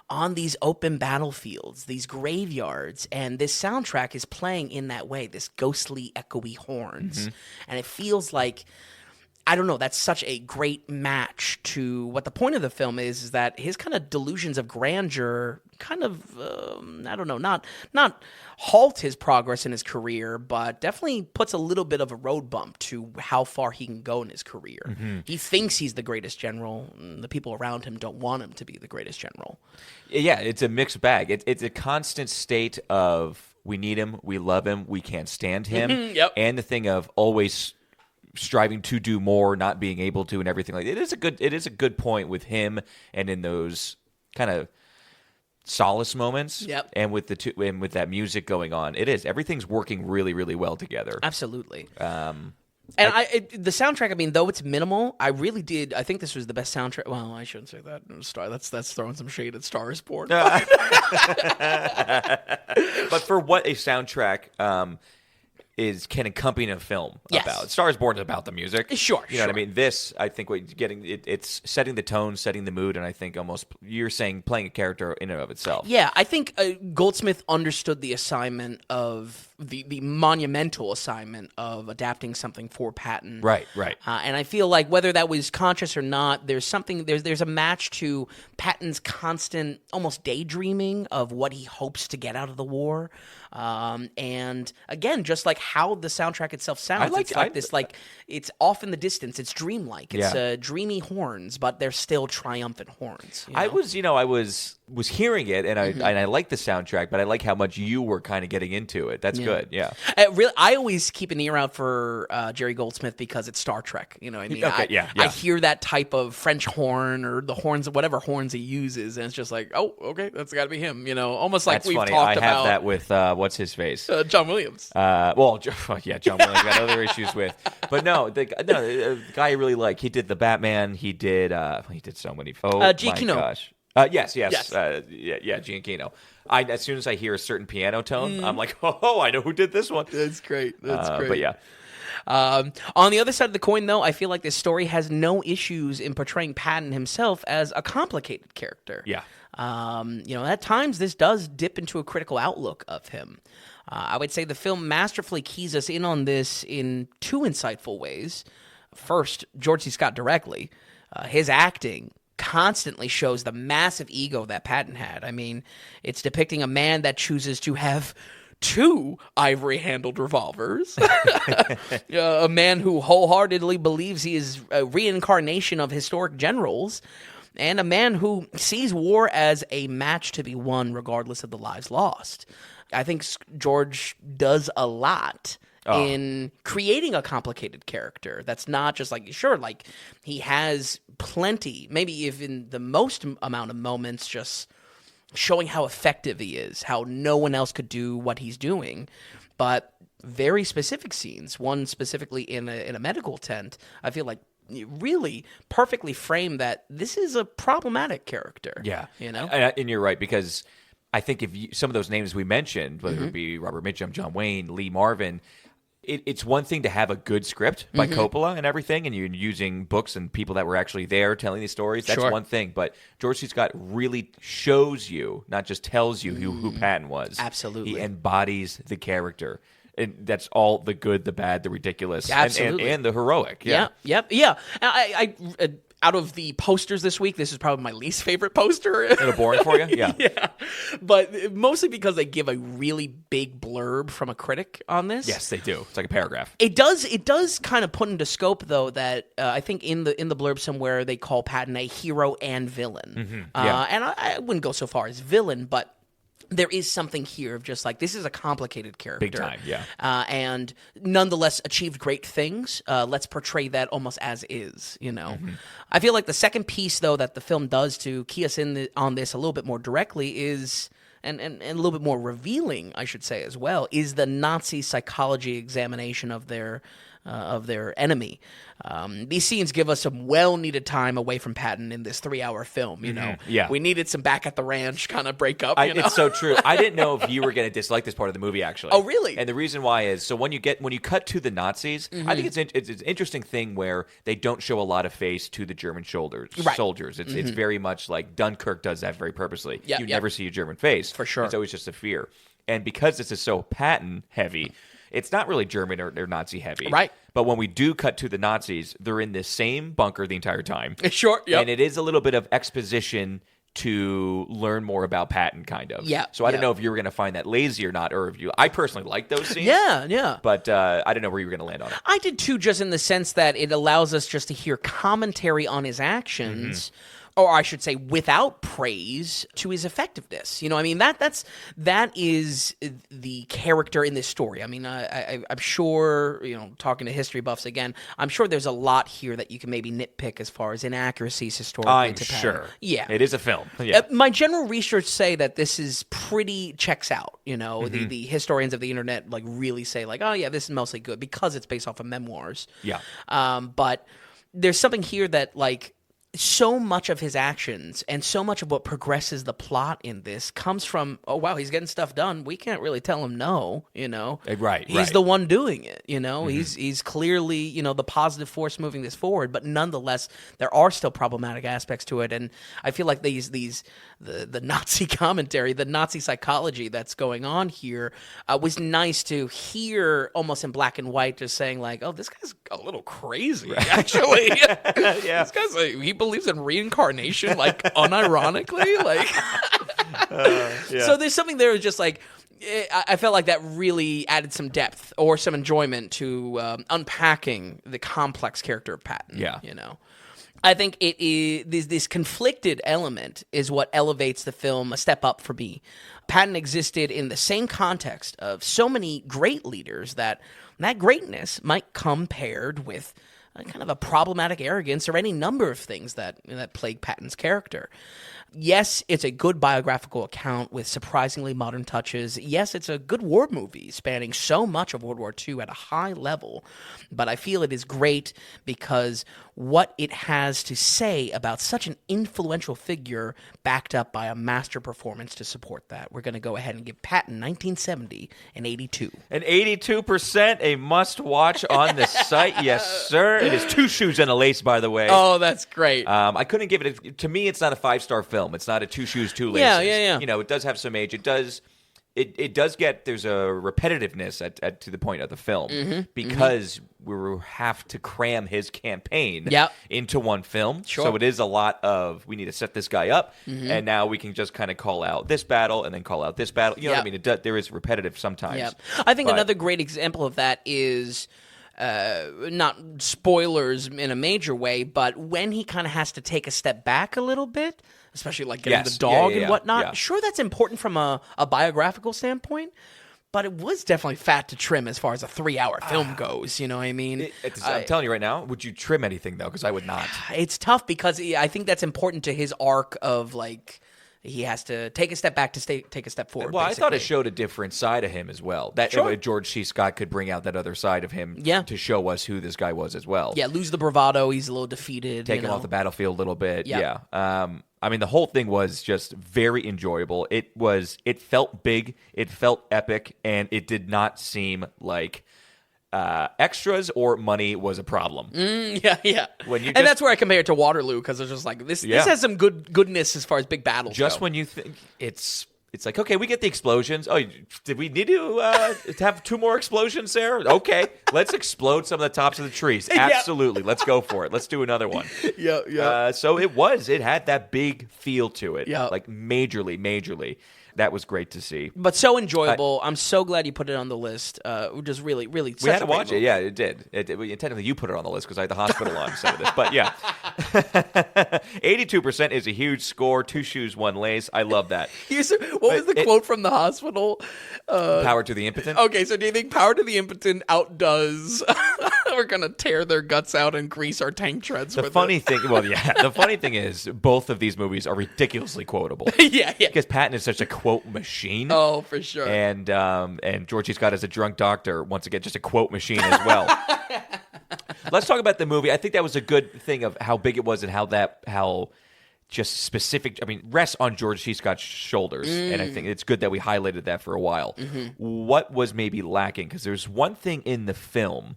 on these open battlefields, these graveyards, and this soundtrack is playing in that way, this ghostly, echoey horns. And it feels like, I don't know, that's such a great match to what the point of the film is that his kind of delusions of grandeur kind of, I don't know, not halt his progress in his career, but definitely puts a little bit of a road bump to how far he can go in his career. He thinks he's the greatest general, and the people around him don't want him to be the greatest general. Yeah, it's a mixed bag. It's a constant state of we need him, we love him, we can't stand him, and the thing of always striving to do more, not being able to, and everything like that. It is a good point with him, and in those kind of solace moments, and with and with that music going on, everything's working really, really well together. Absolutely. And the soundtrack, I mean, though it's minimal, I really did. I think this was the best soundtrack. Well, I shouldn't say that. That's throwing some shade at Star is Born. But for what a soundtrack can accompany a film about. Star is Born is about the music. Sure. You know what I mean? This, I think, what you're getting, it's setting the tone, setting the mood, and I think almost you're saying playing a character in and of itself. Yeah, I think Goldsmith understood the assignment of the monumental assignment of adapting something for Patton. Right. And I feel like whether that was conscious or not, there's a match to Patton's constant, almost daydreaming of what he hopes to get out of the war. And again, just like how the soundtrack itself sounds, it's off in the distance. It's dreamlike. It's dreamy horns, but they're still triumphant horns. I was hearing it, and I like the soundtrack, but I like how much you were kind of getting into it. That's good. Yeah. I always keep an ear out for Jerry Goldsmith because it's Star Trek. You know what I mean? Okay, I hear that type of French horn or the horns, whatever horns he uses, and it's just like, oh, okay, that's got to be him. You know, almost like That's we've funny. talked I have about that with what's his face? John Williams. John Williams got other issues with, but no, the guy I really like. He did the Batman. He did so many. Oh my gosh. Yes. Giacchino. As soon as I hear a certain piano tone, I'm like, oh, I know who did this one. That's great. That's great. But yeah. On the other side of the coin, though, I feel like this story has no issues in portraying Patton himself as a complicated character. Yeah. At times this does dip into a critical outlook of him. I would say the film masterfully keys us in on this in two insightful ways. First, George C. Scott directly. His acting constantly shows the massive ego that Patton had. I mean, it's depicting a man that chooses to have 2 ivory-handled revolvers, a man who wholeheartedly believes he is a reincarnation of historic generals, and a man who sees war as a match to be won regardless of the lives lost. I think George does a lot in creating a complicated character that's not just like, sure, like he has plenty, maybe even the most amount of moments just showing how effective he is, how no one else could do what he's doing, but very specific scenes, one specifically in a medical tent, I feel like really perfectly frame that this is a problematic character. Yeah. You know? And you're right, because I think some of those names we mentioned, whether it be Robert Mitchum, John Wayne, Lee Marvin, it's one thing to have a good script by Coppola and everything, and you're using books and people that were actually there telling these stories. That's one thing. But George C. Scott really shows you, not just tells you who Patton was. Absolutely. He embodies the character. And that's all the good, the bad, the ridiculous, Absolutely. and the heroic. Yeah. Yeah. I out of the posters this week, this is probably my least favorite poster. A little boring for you? Yeah. Yeah. But mostly because they give a really big blurb from a critic on this. Yes, they do. It's like a paragraph. It does kind of put into scope, though, that I think in the blurb somewhere they call Patton a hero and villain. And I wouldn't go so far as villain, but there is something here of just like, this is a complicated character. Big time, yeah. And nonetheless achieved great things. Let's portray that almost as is, you know. I feel like the second piece, though, that the film does to key us in on this a little bit more directly is, and a little bit more revealing, I should say as well, is the Nazi psychology examination of their enemy. These scenes give us some well-needed time away from Patton in this 3-hour film, you know? Yeah. We needed some back at the ranch kind of breakup, you know? It's so true. I didn't know if you were going to dislike this part of the movie, actually. Oh, really? And the reason why is, so when you cut to the Nazis, I think it's an interesting thing where they don't show a lot of face to the German soldiers. It's very much like Dunkirk does that very purposely. You never see a German face. For sure. It's always just a fear. And because this is so Patton-heavy, it's not really German or Nazi heavy. Right. But when we do cut to the Nazis, they're in this same bunker the entire time. Sure, yep. And it is a little bit of exposition to learn more about Patton, kind of. Yeah. So I don't know if you were going to find that lazy or not, or if you... I personally like those scenes. Yeah. But I don't know where you were going to land on it. I did too, just in the sense that it allows us just to hear commentary on his actions, or I should say without praise, to his effectiveness. You know, I mean, that is the character in this story. I mean, I'm sure, you know, talking to history buffs again, I'm sure there's a lot here that you can maybe nitpick as far as inaccuracies historically. I'm to sure. Patton. Yeah. It is a film. Yeah. My general research say that this is pretty checks out. You know, the historians of the internet like really say like, oh yeah, this is mostly good because it's based off of memoirs. Yeah. But there's something here that like, so much of his actions and so much of what progresses the plot in this comes from, oh, wow, he's getting stuff done. We can't really tell him no, you know? Right. He's the one doing it, you know? He's clearly, you know, the positive force moving this forward, but nonetheless, there are still problematic aspects to it. And I feel like the Nazi commentary, the Nazi psychology that's going on here was nice to hear almost in black and white, just saying like, oh, this guy's a little crazy, actually. Yeah. This guy's he believes in reincarnation, like unironically, like. So there's something there just like, I felt like that really added some depth or some enjoyment to unpacking the complex character of Patton. Yeah. You know, I think it is this conflicted element is what elevates the film a step up for me. Patton existed in the same context of so many great leaders that greatness might come paired with kind of a problematic arrogance or any number of things that plague Patton's character. Yes, it's a good biographical account with surprisingly modern touches. Yes, it's a good war movie spanning so much of World War II at a high level. But I feel it is great because what it has to say about such an influential figure backed up by a master performance to support that. We're going to go ahead and give Patton 1970 an 82. An 82%, a must-watch on the site. Yes, sir. It is 2 shoes and a lace, by the way. Oh, that's great. I couldn't give it to me, it's not a 5-star film. It's not a 2 shoes, 2 laces. Yeah. You know, it does have some age. It does get, there's a repetitiveness to the point of the film because we have to cram his campaign into one film. Sure. So it is a lot of, we need to set this guy up, and now we can just kind of call out this battle and then call out this battle. You know what I mean? There is repetitive sometimes. Yeah. I think another great example of that is not spoilers in a major way, but when he kind of has to take a step back a little bit, especially like getting the dog and whatnot. Yeah. Sure, that's important from a biographical standpoint, but it was definitely fat to trim as far as a 3-hour film goes. You know what I mean? I'm telling you right now, would you trim anything, though? Because I would not. It's tough because I think that's important to his arc of like, he has to take a step back to take a step forward. Well, basically. I thought it showed a different side of him as well. That George C. Scott could bring out that other side of him to show us who this guy was as well. Yeah, lose the bravado. He's a little defeated. Take him off the battlefield a little bit. Yeah. I mean, the whole thing was just very enjoyable. It felt big, it felt epic, and it did not seem like extras or money was a problem. Yeah. And that's where I compare it to Waterloo, because it's just like this has some goodness as far as big battles just go. when you think it's like, okay, we get the explosions. Oh, did we need to have 2 more explosions there? Okay, let's explode some of the tops of the trees. Absolutely, let's go for it. Let's do another one. Yeah. So it had that big feel to it. Yeah, like majorly. That was great to see. But so enjoyable. I'm so glad you put it on the list. Just really. We had to watch it. Yeah, it did. Technically, you put it on the list because I had the hospital on some of this. But yeah, 82% is a huge score. 2 shoes, 1 lace. I love that. What was the quote from the hospital? Power to the impotent. Okay, so do you think power to the impotent outdoes? We're gonna tear their guts out and grease our tank treads. The funny thing is, both of these movies are ridiculously quotable. Yeah. Because Patton is such a quote machine. Oh, for sure. And George C. Scott as a drunk doctor, once again, just a quote machine as well. Let's talk about the movie. I think that was a good thing of how big it was and how just specific, rests on George C. Scott's shoulders. And I think it's good that we highlighted that for a while. What was maybe lacking? Because there's one thing in the film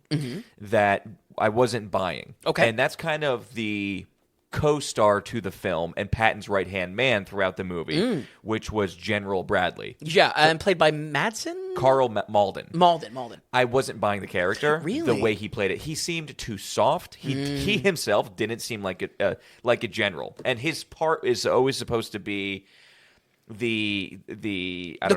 that I wasn't buying. Okay. And that's kind of the co-star to the film and Patton's right-hand man throughout the movie, which was General Bradley. Yeah, and played by Madsen? Carl Malden. Malden. I wasn't buying the character. Really? The way he played it. He seemed too soft. He himself didn't seem like a general. And his part is always supposed to be the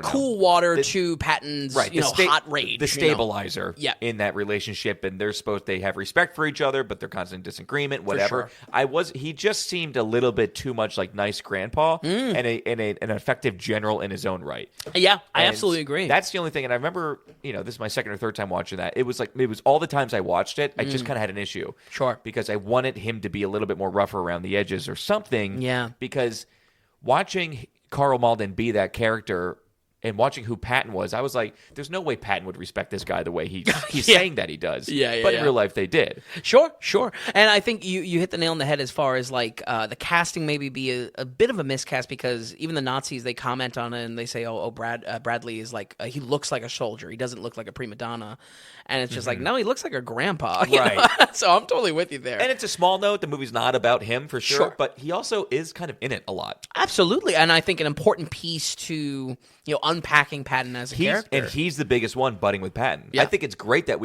cool water to Patton's hot rage, the stabilizer Yeah. in that relationship, and they have respect for each other, but they're constantly in disagreement, whatever. Sure. He just seemed a little bit too much like nice grandpa and an effective general in his own right. Yeah, I absolutely agree. That's the only thing, and I remember, this is my second or third time watching that. It was all the times I watched it, I just kind of had an issue. Sure. Because I wanted him to be a little bit more rougher around the edges or something. Yeah. Because watching Carl Malden be that character and watching who Patton was, I was like, there's no way Patton would respect this guy the way he's saying that he does. But in real life, they did. Sure. And I think you hit the nail on the head as far as like the casting maybe be a bit of a miscast, because even the Nazis, they comment on it and they say, Bradley is like, he looks like a soldier. He doesn't look like a prima donna. And it's just like, no, he looks like a grandpa. Right. So I'm totally with you there. And it's a small note. The movie's not about him for sure. But he also is kind of in it a lot. Absolutely. And I think an important piece to unpacking Patton as a character. And he's the biggest one butting with Patton. Yeah. I think it's great that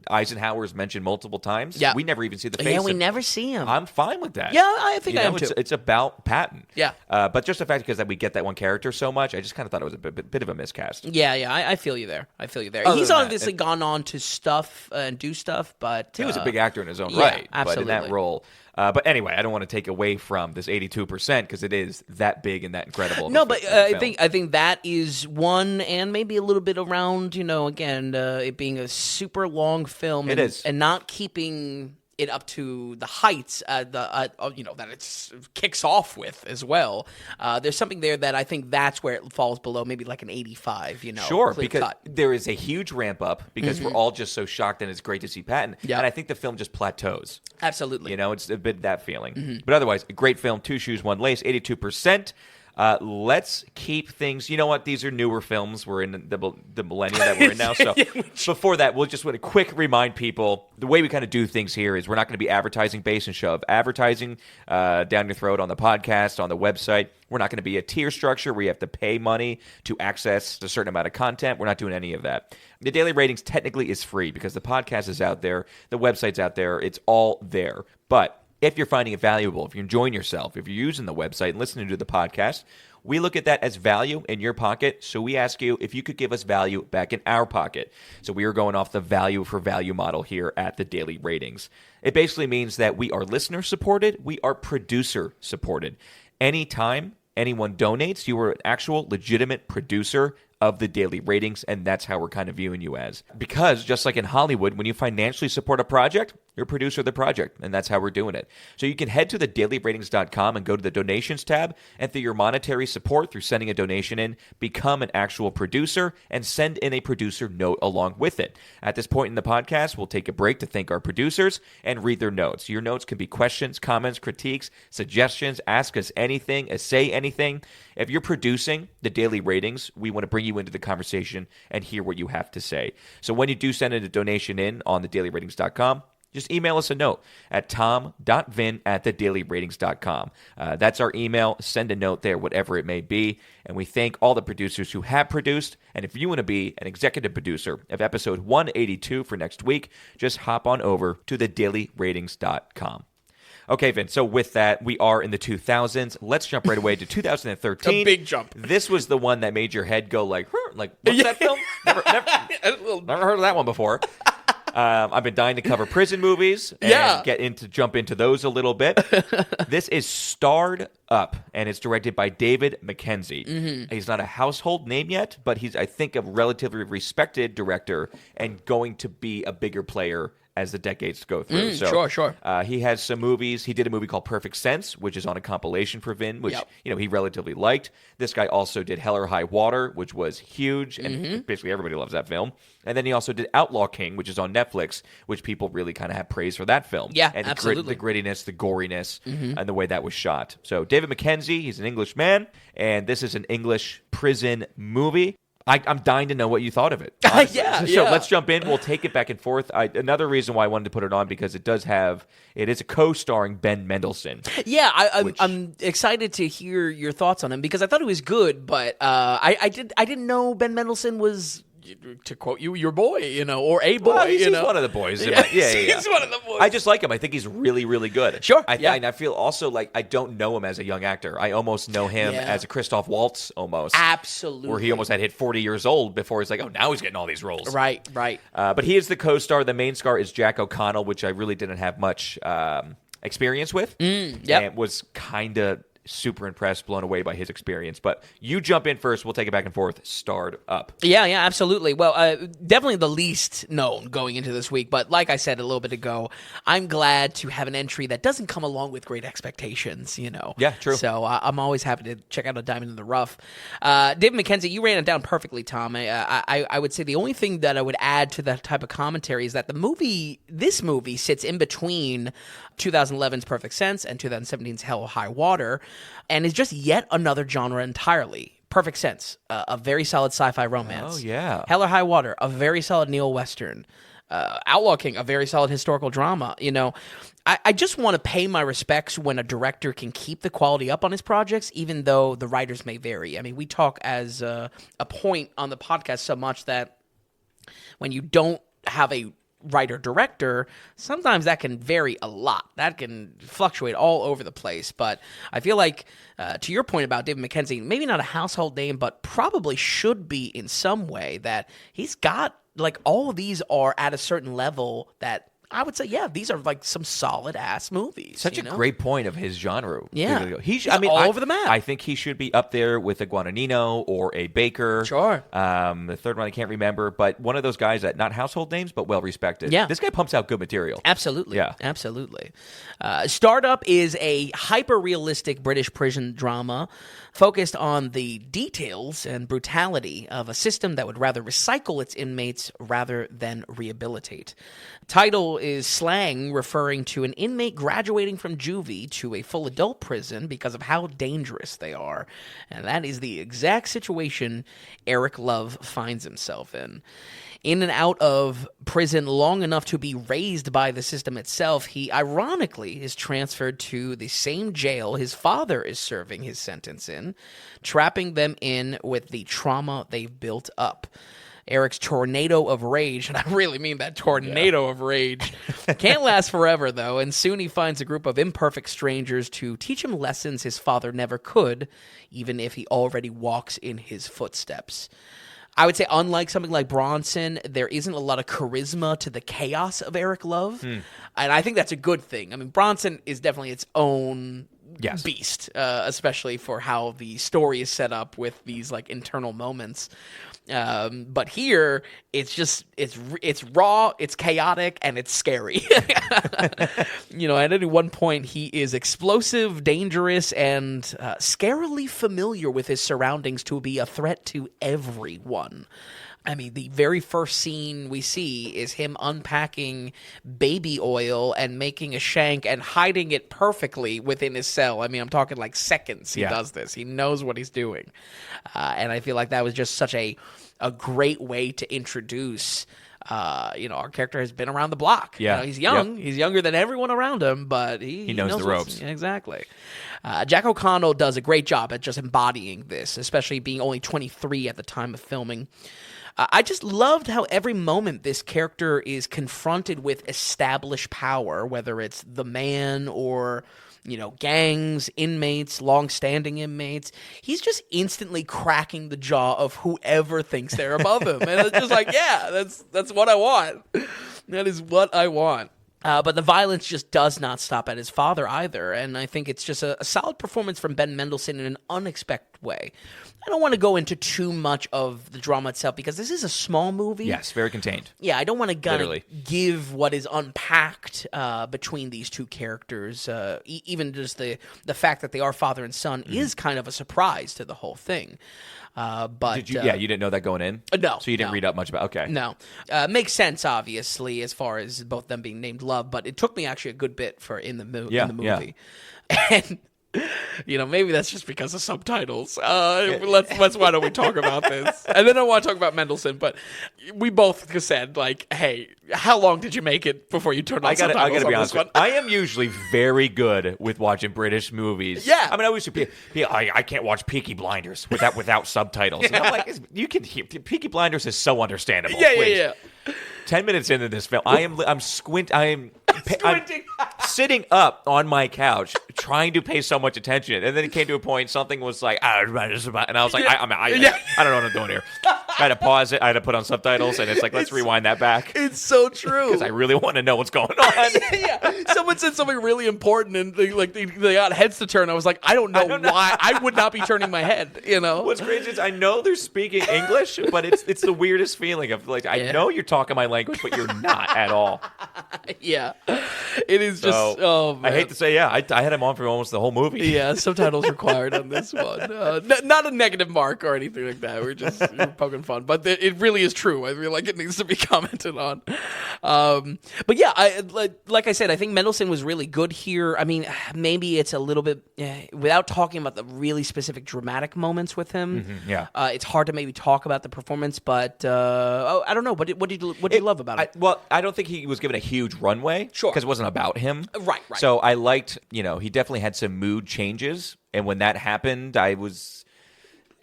Eisenhower's mentioned multiple times. Yeah. We never even see the face. Yeah, we never see him. I'm fine with that. Yeah, I think I am too. It's about Patton. Yeah. But just the fact because we get that one character so much, I just kind of thought it was a bit of a miscast. Yeah, I feel you there. He's obviously gone on to stuff and do stuff, but he was a big actor in his own right. Absolutely. But in that role, But anyway, I don't want to take away from this 82% because it is that big and that incredible. No, but I think that is one, and maybe a little bit around, again, it being a super long film. It is. And not keeping it up to the heights that it kicks off with as well. There's something there that I think that's where it falls below, maybe like an 85. Sure, because there is a huge ramp up because we're all just so shocked, and it's great to see Patton. Yeah. And I think the film just plateaus. Absolutely. It's a bit that feeling. But otherwise, a great film. Two Shoes, One Lace, 82%. Let's keep things. You know what? These are newer films. We're in the millennium that we're in now. So before that, we'll just want to quick remind people the way we kind of do things here is we're not going to be advertising based and shove advertising down your throat on the podcast, on the website. We're not going to be a tier structure where you have to pay money to access a certain amount of content. We're not doing any of that. The Daily Ratings technically is free because the podcast is out there, the website's out there, it's all there. But if you're finding it valuable, if you're enjoying yourself, if you're using the website and listening to the podcast, we look at that as value in your pocket. So we ask you if you could give us value back in our pocket. So we are going off the value for value model here at the Daily Ratings. It basically means that we are listener supported, we are producer supported. Anytime anyone donates, you are an actual legitimate producer of the Daily Ratings, and that's how we're kind of viewing you as. Because just like in Hollywood, when you financially support a project, you're a producer of the project, and that's how we're doing it. So you can head to thedailyratings.com and go to the donations tab, and through your monetary support, through sending a donation in, become an actual producer and send in a producer note along with it. At this point in the podcast, we'll take a break to thank our producers and read their notes. Your notes can be questions, comments, critiques, suggestions, ask us anything, say anything. If you're producing the Daily Ratings, we want to bring you into the conversation and hear what you have to say. So when you do send in a donation in on thedailyratings.com, just email us a note at tom.vin@thedailyratings.com. That's our email. Send a note there, whatever it may be. And we thank all the producers who have produced. And if you want to be an executive producer of episode 182 for next week, just hop on over to thedailyratings.com. Okay, Vin, so with that, we are in the 2000s. Let's jump right away to 2013. A big jump. This was the one that made your head go like what's that film? Never heard of that one before. I've been dying to cover prison movies and jump into those a little bit. This is Starred Up, and it's directed by David Mackenzie. He's not a household name yet, but he's, I think, a relatively respected director and going to be a bigger player as the decades go through. Sure. He has some movies. He did a movie called Perfect Sense, which is on a compilation for Vin, which he relatively liked. This guy also did Hell or High Water, which was huge, and basically everybody loves that film. And then he also did Outlaw King, which is on Netflix, which people really kind of have praise for that film. Yeah, and absolutely. The grittiness, the goriness, and the way that was shot. So David Mackenzie, he's an English man, and this is an English prison movie. I'm dying to know what you thought of it. So let's jump in. We'll take it back and forth. Another reason why I wanted to put it on because it is a co-starring Ben Mendelsohn. Yeah, I'm excited to hear your thoughts on him because I thought he was good, but I didn't know Ben Mendelsohn was, to quote you, your boy, or a boy. Well, he's one of the boys. He's one of the boys. I just like him. I think he's really, really good. Sure. And I feel also like I don't know him as a young actor. I almost know him as a Christoph Waltz almost. Absolutely. Where he almost had hit 40 years old before he's like, oh, now he's getting all these roles. Right. But he is the co-star. The main star is Jack O'Connell, which I really didn't have much experience with. And was kind of super impressed, blown away by his experience. But you jump in first. We'll take it back and forth. Starred Up. Yeah, absolutely. Well, definitely the least known going into this week. But like I said a little bit ago, I'm glad to have an entry that doesn't come along with great expectations, Yeah, true. So I'm always happy to check out a diamond in the rough. David Mackenzie, you ran it down perfectly, Tom. I would say the only thing that I would add to that type of commentary is that this movie sits in between 2011's Perfect Sense and 2017's Hell or High Water, and is just yet another genre entirely. Perfect Sense, a very solid sci-fi romance. Oh, yeah. Hell or High Water, a very solid neo-western. Outlaw King, a very solid historical drama. I just want to pay my respects when a director can keep the quality up on his projects, even though the writers may vary. I mean, we talk as a point on the podcast so much that when you don't have a writer-director, sometimes that can vary a lot. That can fluctuate all over the place. But I feel like, to your point about David Mackenzie, maybe not a household name, but probably should be in some way, that he's got, like, all of these are at a certain level that I would say, yeah, these are like some solid ass movies. Such a great point of his genre. Yeah. He's all over the map. I think he should be up there with a Guadagnino or a Baker. Sure. The third one I can't remember, but one of those guys that not household names, but well respected. Yeah. This guy pumps out good material. Absolutely. Yeah. Absolutely. Startup is a hyper-realistic British prison drama focused on the details and brutality of a system that would rather recycle its inmates rather than rehabilitate. Title is slang referring to an inmate graduating from juvie to a full adult prison because of how dangerous they are. And that is the exact situation Eric Love finds himself in. In and out of prison long enough to be raised by the system itself, he ironically is transferred to the same jail his father is serving his sentence in, trapping them in with the trauma they've built up. Eric's tornado of rage, and I really mean that tornado of rage, can't last forever, though, and soon he finds a group of imperfect strangers to teach him lessons his father never could, even if he already walks in his footsteps. I would say, unlike something like Bronson, there isn't a lot of charisma to the chaos of Eric Love, and I think that's a good thing. I mean, Bronson is definitely its own beast, especially for how the story is set up with these like internal moments. But here, it's raw, it's chaotic, and it's scary. At any one point, he is explosive, dangerous, and scarily familiar with his surroundings to be a threat to everyone. I mean, the very first scene we see is him unpacking baby oil and making a shank and hiding it perfectly within his cell. I mean, I'm talking like seconds he does this. He knows what he's doing. And I feel like that was just such a great way to introduce, our character has been around the block. Yeah. He's young. Yep. He's younger than everyone around him, but he knows the ropes. Exactly. Jack O'Connell does a great job at just embodying this, especially being only 23 at the time of filming. I just loved how every moment this character is confronted with established power, whether it's the man or, gangs, inmates, long-standing inmates. He's just instantly cracking the jaw of whoever thinks they're above him. And it's just like, yeah, that's what I want. That is what I want. But the violence just does not stop at his father either, and I think it's just a solid performance from Ben Mendelsohn in an unexpected way. I don't want to go into too much of the drama itself because this is a small movie. Yes, very contained. Yeah, I don't want to give what is unpacked between these two characters. Even just the fact that they are father and son is kind of a surprise to the whole thing. But did you? You didn't know that going in? No. So you didn't read up much about. Okay. No. Makes sense, obviously, as far as both them being named Love. But it took me actually a good bit in the movie. And maybe that's just because of subtitles. Let's why don't we talk about this? And then I want to talk about Mendelsohn, but we both said, like, hey, how long did you make it before you turned on subtitles? I gotta be honest with you. I am usually very good with watching British movies. Yeah. I mean, I used to be, I can't watch Peaky Blinders without subtitles. And I'm like, you can hear, Peaky Blinders is so understandable. Yeah. 10 minutes into this film, I'm squinting, sitting up on my couch trying to pay so much attention, and then it came to a point something was like, and I was like, I don't know what I'm doing here. I had to pause it. I had to put on subtitles, and it's like, let's rewind that back. It's so true because I really want to know what's going on. Yeah, someone said something really important, and they got heads to turn. I was like, I don't know why. I would not be turning my head. What's crazy is I know they're speaking English, but it's the weirdest feeling of like I know you're talking my language, but you're not at all. Yeah, it is just. Oh, man. I hate to say, I had him on for almost the whole movie. Yeah, subtitles required on this one. Not a negative mark or anything like that. We're poking fun, but it really is true. I feel like it needs to be commented on. But yeah, like I said, I think Mendelsohn was really good here. I mean, maybe it's a little bit without talking about the really specific dramatic moments with him. Mm-hmm, it's hard to maybe talk about the performance, but I don't know. What did you love about it? I don't think he was given a huge runway, sure, because it wasn't about him, right. So I liked, he definitely had some mood changes, and when that happened, I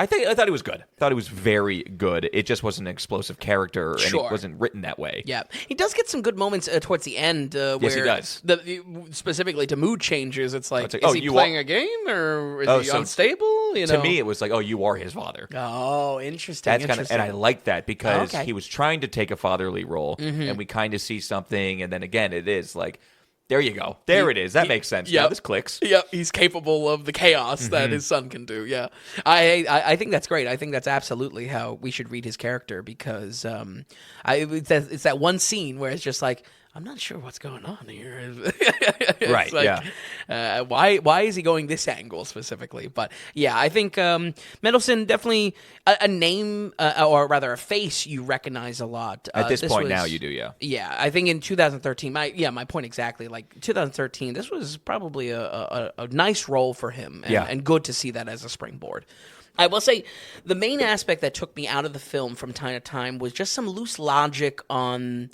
I thought he was good. I thought he was very good. It just wasn't an explosive character, and Sure. it wasn't written that way. Yeah, he does get some good moments towards the end. Where he does. Specifically to mood changes. It's like, It's like, is oh, he you playing a game or is he so unstable? You know? To me, it was like, oh, you are his father. Oh, interesting. That's kind of, and I like that because Okay. he was trying to take a fatherly role, and we kind of see something, and then again, it is like, there you go, there it is. That makes sense. Yep. Now this clicks. Yep, he's capable of the chaos that his son can do. Yeah, I think that's great. I think that's absolutely how we should read his character because it's that one scene where it's just like, I'm not sure what's going on here. It's Right, like, why is he going this angle specifically? But yeah, I think Mendelsohn definitely a name or rather a face you recognize a lot. At this point now, you do, yeah. Yeah, I think in 2013, my point exactly. Like 2013, this was probably a nice role for him, and good to see that as a springboard. I will say the main aspect that took me out of the film from time to time was just some loose logic on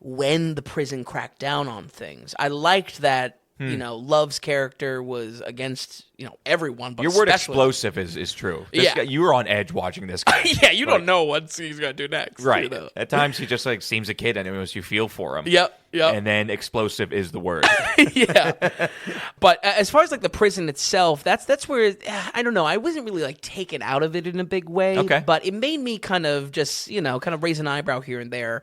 when the prison cracked down on things. I liked that, Love's character was against, everyone, but Your word especially... explosive is true. This Yeah. guy, you were on edge watching this guy. yeah. You don't know what he's gonna do next, Right. You know? At times, he just like seems a kid, and anyways, you feel for him. Yep. And then explosive is the word. yeah. But as far as like the prison itself, that's where I don't know. I wasn't really like taken out of it in a big way. Okay. But it made me kind of just kind of raise an eyebrow here and there.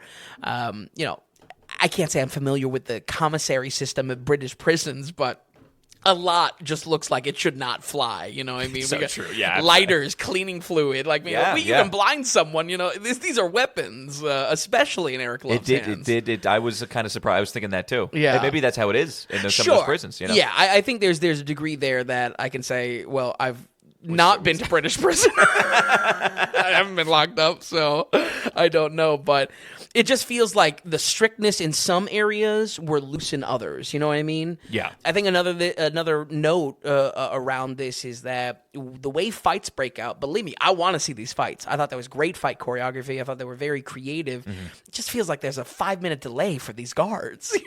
I can't say I'm familiar with the commissary system of British prisons, but a lot just looks like it should not fly. You know what I mean? So We got true, yeah. Lighters, cleaning fluid. Like, you Yeah. can blind someone. These are weapons, especially in Eric Love's hands. It did. I was kind of surprised. I was thinking that too. Yeah. Hey, maybe that's how it is in some of those prisons. Yeah, I think there's a degree there that I can say, well, I've not been to British prison. I haven't been locked up, so I don't know. But it just feels like the strictness in some areas were loose in others. You know what I mean? Yeah. I think another note around this is that the way fights break out, believe me, I want to see these fights. I thought that was great fight choreography. I thought they were very creative. It just feels like there's a 5-minute delay for these guards,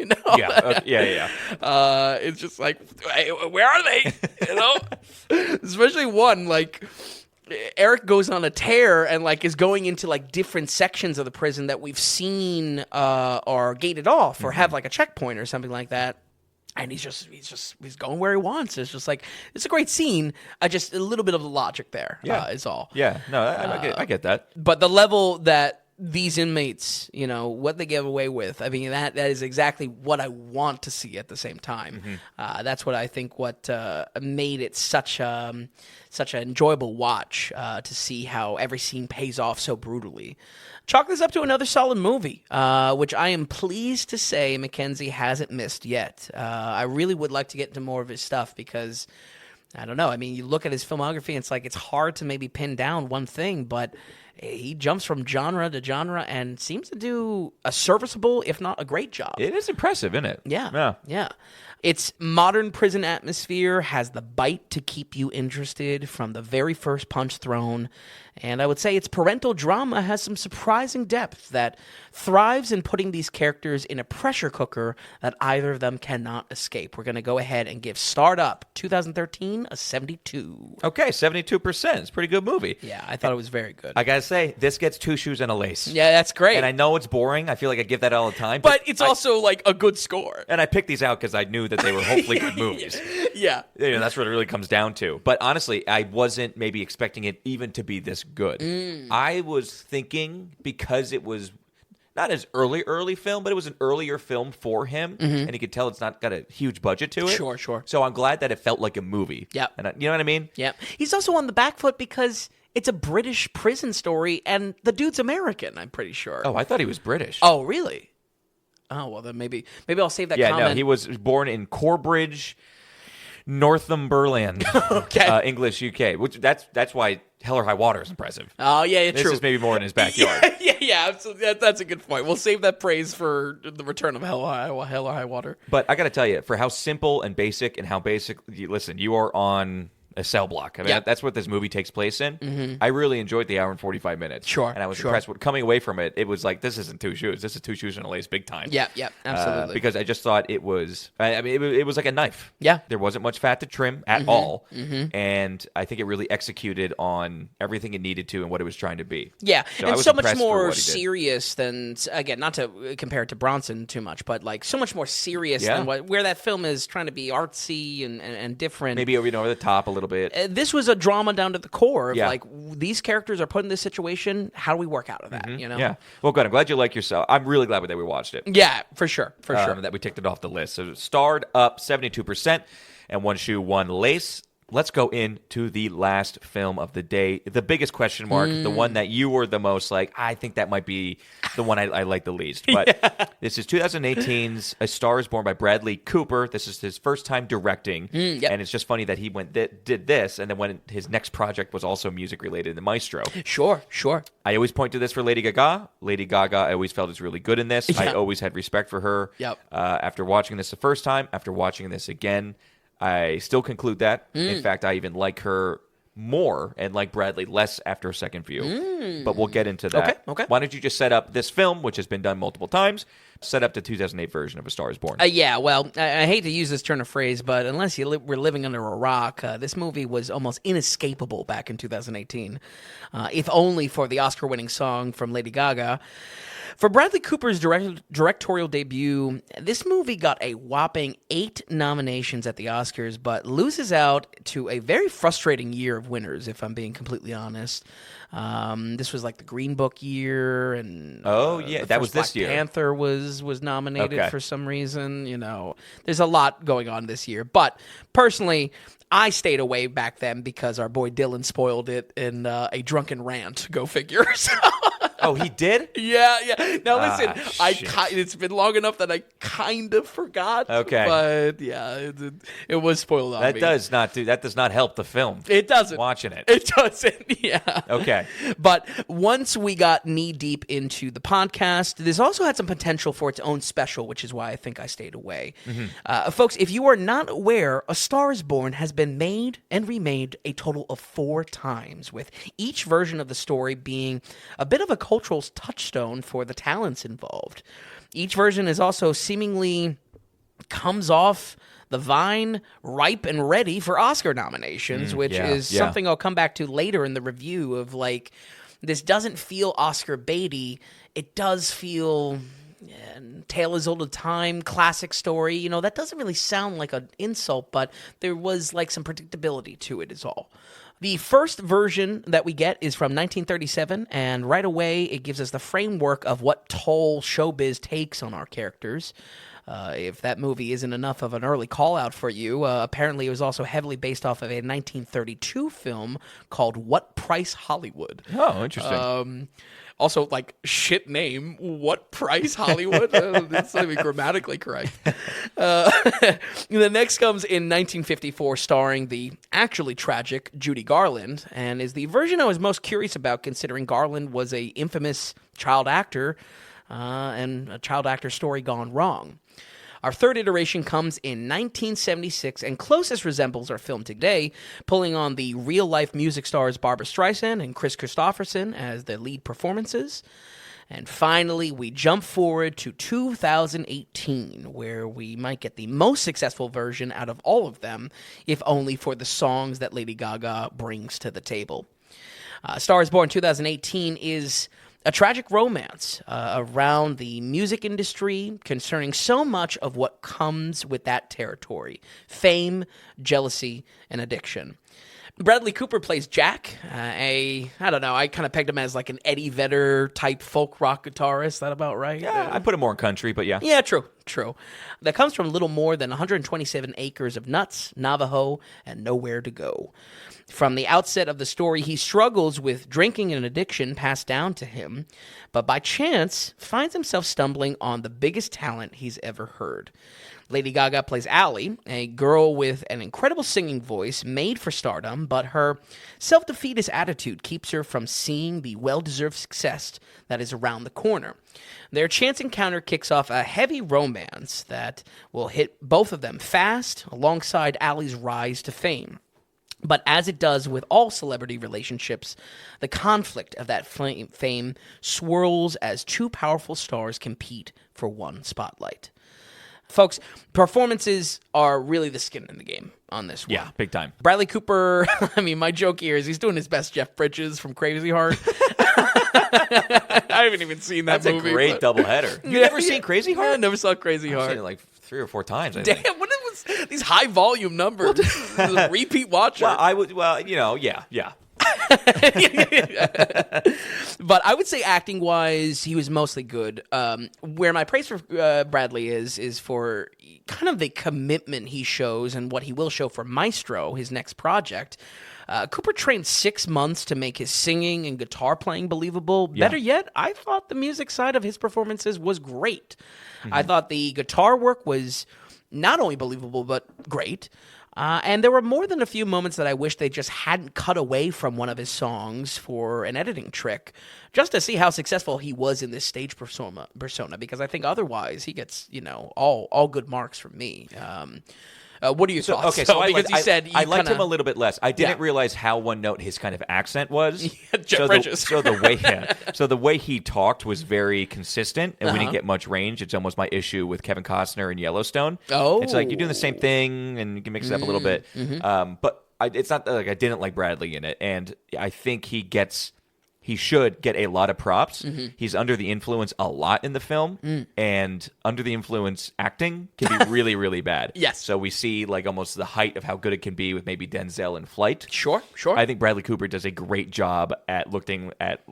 Yeah. It's just like, hey, where are they? Especially one like. Eric goes on a tear and like is going into like different sections of the prison that we've seen are gated off or have like a checkpoint or something like that. And he's going where he wants. It's just like, it's a great scene. Just a little bit of the logic there is all. Yeah. No, I get that. But the level that these inmates, what they get away with, I mean, that is exactly what I want to see at the same time. That's what I think what made it such an enjoyable watch to see how every scene pays off so brutally. Chalk this up to another solid movie, which I am pleased to say Mackenzie hasn't missed yet. I really would like to get into more of his stuff because, I don't know, I mean, you look at his filmography and it's like it's hard to maybe pin down one thing, but he jumps from genre to genre and seems to do a serviceable, if not a great job. It is impressive, isn't it? Yeah. Its modern prison atmosphere has the bite to keep you interested from the very first punch thrown. And I would say its parental drama has some surprising depth that thrives in putting these characters in a pressure cooker that either of them cannot escape. We're going to go ahead and give Startup 2013 a 72. Okay, 72%. It's a pretty good movie. Yeah, I thought it was very good. I gotta say, this gets 2 shoes and a lace. Yeah, that's great. And I know it's boring. I feel like I give that all the time. But it's also like a good score. And I picked these out because I knew that they were hopefully good movies. Yeah. That's what it really comes down to. But honestly, I wasn't maybe expecting it even to be this good. I was thinking because it was not as early film, but it was an earlier film for him, and you could tell it's not got a huge budget to it. Sure. So I'm glad that it felt like a movie. Yep. And you know what I mean? Yeah. He's also on the back foot because it's a British prison story, and the dude's American, I'm pretty sure. Oh, I thought he was British. Oh, really? Oh, well, then maybe I'll save that yeah, comment. no, he was born in Corbridge, Northumberland, Okay. English, UK. Which that's why Hell or High Water is impressive. Oh, yeah, This true. is maybe more in his backyard. Yeah, absolutely. That's a good point. We'll save that praise for the return of Hell or High Water. But I got to tell you, for how simple and how basic, listen, you are on a cell block. I mean, Yeah. that's what this movie takes place in. I really enjoyed the hour and 45 minutes. Sure, And I was sure. impressed. Coming away from it, it was like, this isn't two shoes. This is two shoes and a lace big time. Yeah, absolutely. Because I just thought it was, it was like a knife. Yeah. There wasn't much fat to trim at all. And I think it really executed on everything it needed to and what it was trying to be. Yeah, So I and was so much impressed for more what he did. serious than, again, not to compare it to Bronson too much, but like so much more serious Yeah. than where that film is trying to be artsy and different. Maybe over the top a little bit. This was a drama down to the core of Yeah. like, these characters are put in this situation. How do we work out of that? You know? Yeah. Well, good. I'm glad you like yourself. I'm really glad that we watched it. Yeah, for sure. That we ticked it off the list. So it starred up 72% and one shoe, one lace. Let's go into the last film of the day. The biggest question mark, the one that you were the most like, I think that might be the one I like the least. But this is 2018's A Star is Born by Bradley Cooper. This is his first time directing. And it's just funny that he did this, and then when his next project was also music related, The Maestro. Sure. I always point to this for Lady Gaga. Lady Gaga, I always felt is really good in this. I Yeah. always had respect for her. Yep. After watching this the first time, after watching this again, I still conclude that. In fact, I even like her more and like Bradley less after a second view. But we'll get into that. Okay. Why don't you just set up this film, which has been done multiple times, set up the 2008 version of A Star is Born. Yeah, well, I hate to use this turn of phrase, but unless you were living under a rock, this movie was almost inescapable back in 2018, if only for the Oscar-winning song from Lady Gaga. For Bradley Cooper's directorial debut, this movie got a whopping 8 nominations at the Oscars, but loses out to a very frustrating year of winners, if I'm being completely honest. This was like the Green Book year, and that the was first this Black year. Panther was nominated Okay. for some reason. You know, there's a lot going on this year. But personally, I stayed away back then because our boy Dylan spoiled it in a drunken rant. Go figure. So, Oh, he did? yeah. Now listen, Shit. it's been long enough that I kind of forgot. Okay. But yeah, it was spoiled on That me. does not help the film. It doesn't. Watching it. It doesn't, yeah. Okay. But once we got knee deep into the podcast, this also had some potential for its own special, which is why I think I stayed away. Folks, if you are not aware, A Star is Born has been made and remade a total of 4 times, with each version of the story being a bit of a cultural touchstone for the talents involved. Each version is also seemingly comes off the vine ripe and ready for Oscar nominations, which is something I'll come back to later in the review of like, this doesn't feel Oscar baity. It does feel tale as old as time, classic story. You know, that doesn't really sound like an insult, but there was like some predictability to it is all. The first version that we get is from 1937, and right away it gives us the framework of what toll showbiz takes on our characters. If that movie isn't enough of an early call-out for you, apparently it was also heavily based off of a 1932 film called What Price Hollywood? Oh, interesting. Also, like, shit name, What Price Hollywood? That's not even grammatically correct. The next comes in 1954, starring the actually tragic Judy Garland, and is the version I was most curious about, considering Garland was a infamous child actor, and a child actor story gone wrong. Our third iteration comes in 1976 and closest resembles our film today, pulling on the real-life music stars Barbra Streisand and Chris Christopherson as the lead performances. And finally, we jump forward to 2018, where we might get the most successful version out of all of them, if only for the songs that Lady Gaga brings to the table. Star is Born 2018 is a tragic romance around the music industry concerning so much of what comes with that territory: fame, jealousy, and addiction. Bradley Cooper plays Jack, I don't know, I kind of pegged him as like an Eddie Vedder type folk rock guitarist. Is that about right? I put it more in country, but yeah. Yeah, true. That comes from little more than 127 acres of nuts, Navajo, and nowhere to go. From the outset of the story, he struggles with drinking and addiction passed down to him, but by chance finds himself stumbling on the biggest talent he's ever heard. Lady Gaga plays Allie, a girl with an incredible singing voice made for stardom, but her self-defeatist attitude keeps her from seeing the well-deserved success that is around the corner. Their chance encounter kicks off a heavy romance that will hit both of them fast, alongside Allie's rise to fame. But as it does with all celebrity relationships, the conflict of that fame swirls as two powerful stars compete for one spotlight. Folks, performances are really the skin in the game on this one. Yeah, big time. Bradley Cooper, I mean, my joke here is he's doing his best Jeff Bridges from Crazy Heart. I haven't even seen that movie. That's a great doubleheader. You never seen Crazy Heart? I never saw Crazy Heart. I've seen it like 3 or 4 times, I think. Damn, what was these high volume numbers? Repeat watcher. Yeah. But I would say acting wise, he was mostly good. Where my praise for Bradley is for kind of the commitment he shows and what he will show for Maestro, his next project. Cooper trained 6 months to make his singing and guitar playing believable. Yeah. Better yet, I thought the music side of his performances was great. I thought the guitar work was not only believable, but great. And there were more than a few moments that I wish they just hadn't cut away from one of his songs for an editing trick, just to see how successful he was in this stage persona. Because I think otherwise he gets, all good marks from me. What are your thoughts? Okay, so because you said I liked him a little bit less. I didn't realize how one note his kind of accent was. Jeff Bridges. So the way he talked was very consistent, and we didn't get much range. It's almost my issue with Kevin Costner in Yellowstone. Oh, it's like you're doing the same thing, and you can mix it up a little bit. But it's not like I didn't like Bradley in it, and I think he should get a lot of props. He's under the influence a lot in the film, and under the influence acting can be really, really bad. Yes. So we see like almost the height of how good it can be with maybe Denzel in Flight. Sure. I think Bradley Cooper does a great job at looking at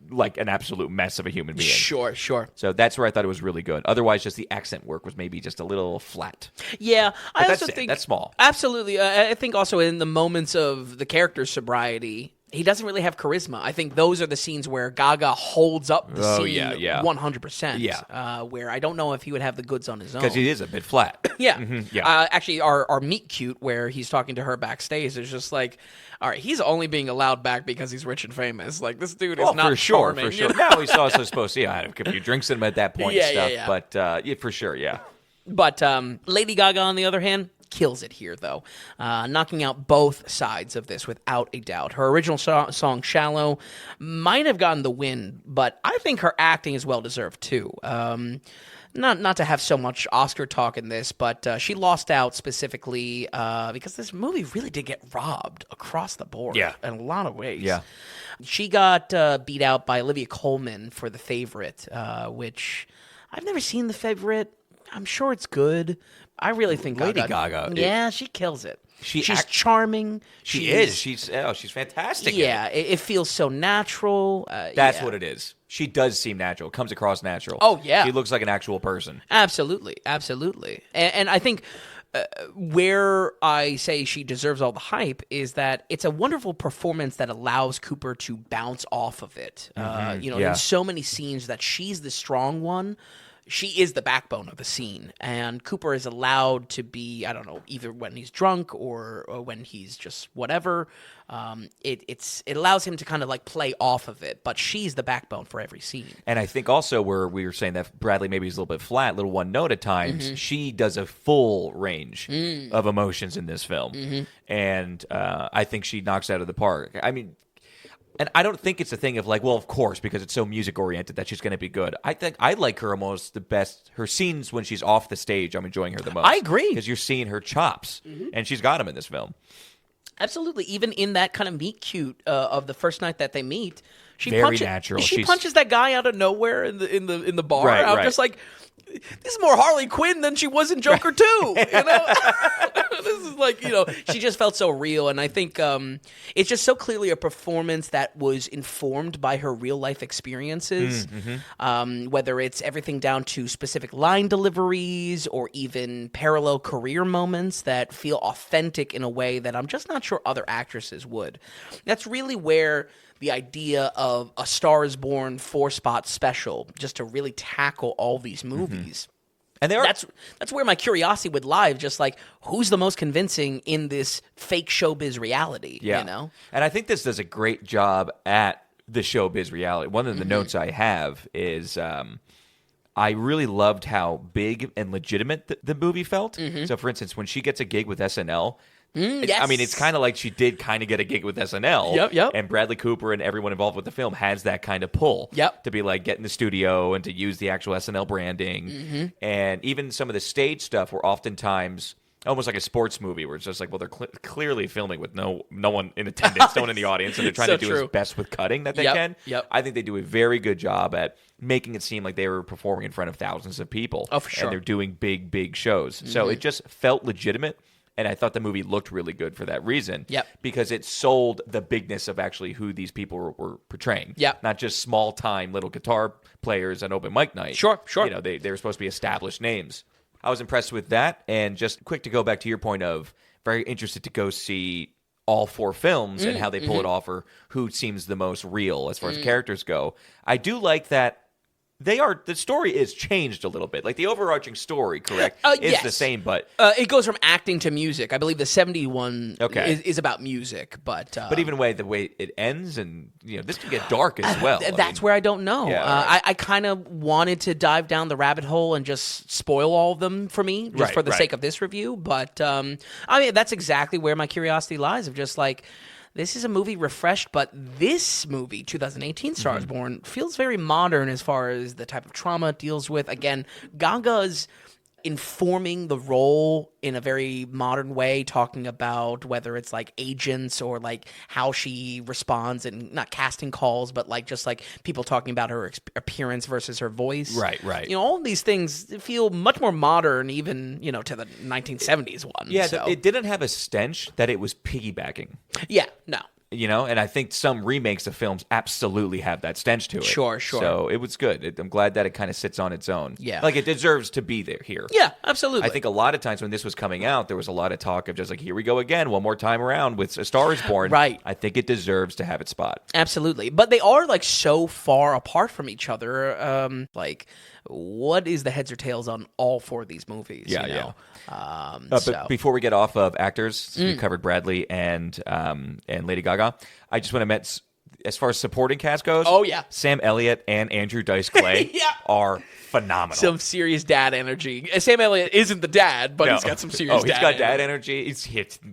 like an absolute mess of a human being. Sure. So that's where I thought it was really good. Otherwise, just the accent work was maybe just a little flat. Yeah, I also that's think that's small. Absolutely, I think also in the moments of the character's sobriety, he doesn't really have charisma. I think those are the scenes where Gaga holds up the scene 100%. Yeah. Where I don't know if he would have the goods on his own. Because he is a bit flat. Yeah. Yeah. Actually, our meet cute where he's talking to her backstage is just like, all right, he's only being allowed back because he's rich and famous. Like, this dude is not charming. For sure. No, he's also supposed to have a few drinks in him at that point and stuff. Yeah. But for sure, yeah. But Lady Gaga, on the other hand, kills it here, though, knocking out both sides of this without a doubt. Her original song, Shallow, might have gotten the win, but I think her acting is well-deserved, too. Not to have so much Oscar talk in this, but she lost out specifically because this movie really did get robbed across the board in a lot of ways. Yeah. She got beat out by Olivia Colman for The Favorite, which I've never seen The Favorite. I'm sure it's good. I really think Lady Gaga. Yeah, she kills it. She's charming. She is. She's fantastic. Yeah, it feels so natural. That's what it is. She does seem natural. Comes across natural. Oh, yeah. She looks like an actual person. Absolutely. And I think where I say she deserves all the hype is that it's a wonderful performance that allows Cooper to bounce off of it. In so many scenes that she's the strong one. She is the backbone of the scene, and Cooper is allowed to be, I don't know, either when he's drunk or when he's just whatever. It allows him to kind of like play off of it, but she's the backbone for every scene. And I think also where we were saying that Bradley maybe is a little bit flat, little one note at times, she does a full range of emotions in this film. And I think she knocks it out of the park. I mean, and I don't think it's a thing of like, well, of course, because it's so music-oriented that she's going to be good. I think I like her almost the best. Her scenes when she's off the stage, I'm enjoying her the most. I agree. Because you're seeing her chops, and she's got them in this film. Absolutely. Even in that kind of meet cute of the first night that they meet, she natural. She punches that guy out of nowhere in the bar. Right, I'm just like, this is more Harley Quinn than she was in Joker 2. This is like, she just felt so real. And I think it's just so clearly a performance that was informed by her real life experiences, whether it's everything down to specific line deliveries or even parallel career moments that feel authentic in a way that I'm just not sure other actresses would. That's really where the idea of a Star is Born 4-spot special, just to really tackle all these movies. And that's where my curiosity would lie, just like, who's the most convincing in this fake showbiz reality, And I think this does a great job at the showbiz reality. One of the notes I have is I really loved how big and legitimate the movie felt. So, for instance, when she gets a gig with SNL, Yes. I mean, it's kind of like she did kind of get a gig with SNL. Yep. And Bradley Cooper and everyone involved with the film has that kind of pull. Yep. To be like, get in the studio and to use the actual SNL branding. And even some of the stage stuff were oftentimes almost like a sports movie where it's just like, well, they're clearly filming with no one in attendance, no one in the audience, and they're trying So to do true. as best with cutting that they Yep, can. yep. I think they do a very good job at making it seem like they were performing in front of thousands of people. Oh, for sure. And they're doing big shows. So it just felt legitimate, and I thought the movie looked really good for that reason. Yep. Because it sold the bigness of actually who these people were portraying. Yep. Not just small-time little guitar players on open mic night. Sure. You know, they were supposed to be established names. I was impressed with that, and just quick to go back to your point of very interested to go see all 4 films and how they pull it off, or who seems the most real as far as characters go. I do like that the story is changed a little bit. Like the overarching story, correct, is yes. the same, but It goes from acting to music. I believe the 71 Okay. is about music, but even the way it ends, and this can get dark as well. that's where I don't know. Yeah, all right. I kind of wanted to dive down the rabbit hole and just spoil all of them for me, just Right, for the right. sake of this review. But I mean, that's exactly where my curiosity lies. Of just like, this is a movie refreshed, but this movie, 2018 Star is Born, feels very modern as far as the type of trauma it deals with. Again, Gaga's informing the role in a very modern way, talking about whether it's like agents or like how she responds, and not casting calls, but like just like people talking about her appearance versus her voice. Right. All of these things feel much more modern, even to the 1970s one. Yeah, so. it didn't have a stench that it was piggybacking. Yeah, no. And I think some remakes of films absolutely have that stench to it. Sure. So it was good. I'm glad that it kind of sits on its own. Yeah. Like it deserves to be there here. Yeah, absolutely. I think a lot of times when this was coming out, there was a lot of talk of just like, here we go again, one more time around with A Star is Born. Right. I think it deserves to have its spot. Absolutely. But they are like so far apart from each other. Like, what is the heads or tails on all 4 of these movies? Yeah. So. But before we get off of actors, we covered Bradley and Lady Gaga. I just want to mention, as far as supporting cast goes, Oh, yeah. Sam Elliott and Andrew Dice Clay Yeah. are phenomenal. Some serious dad energy. Sam Elliott isn't the dad, but he's got some serious he's got dad energy.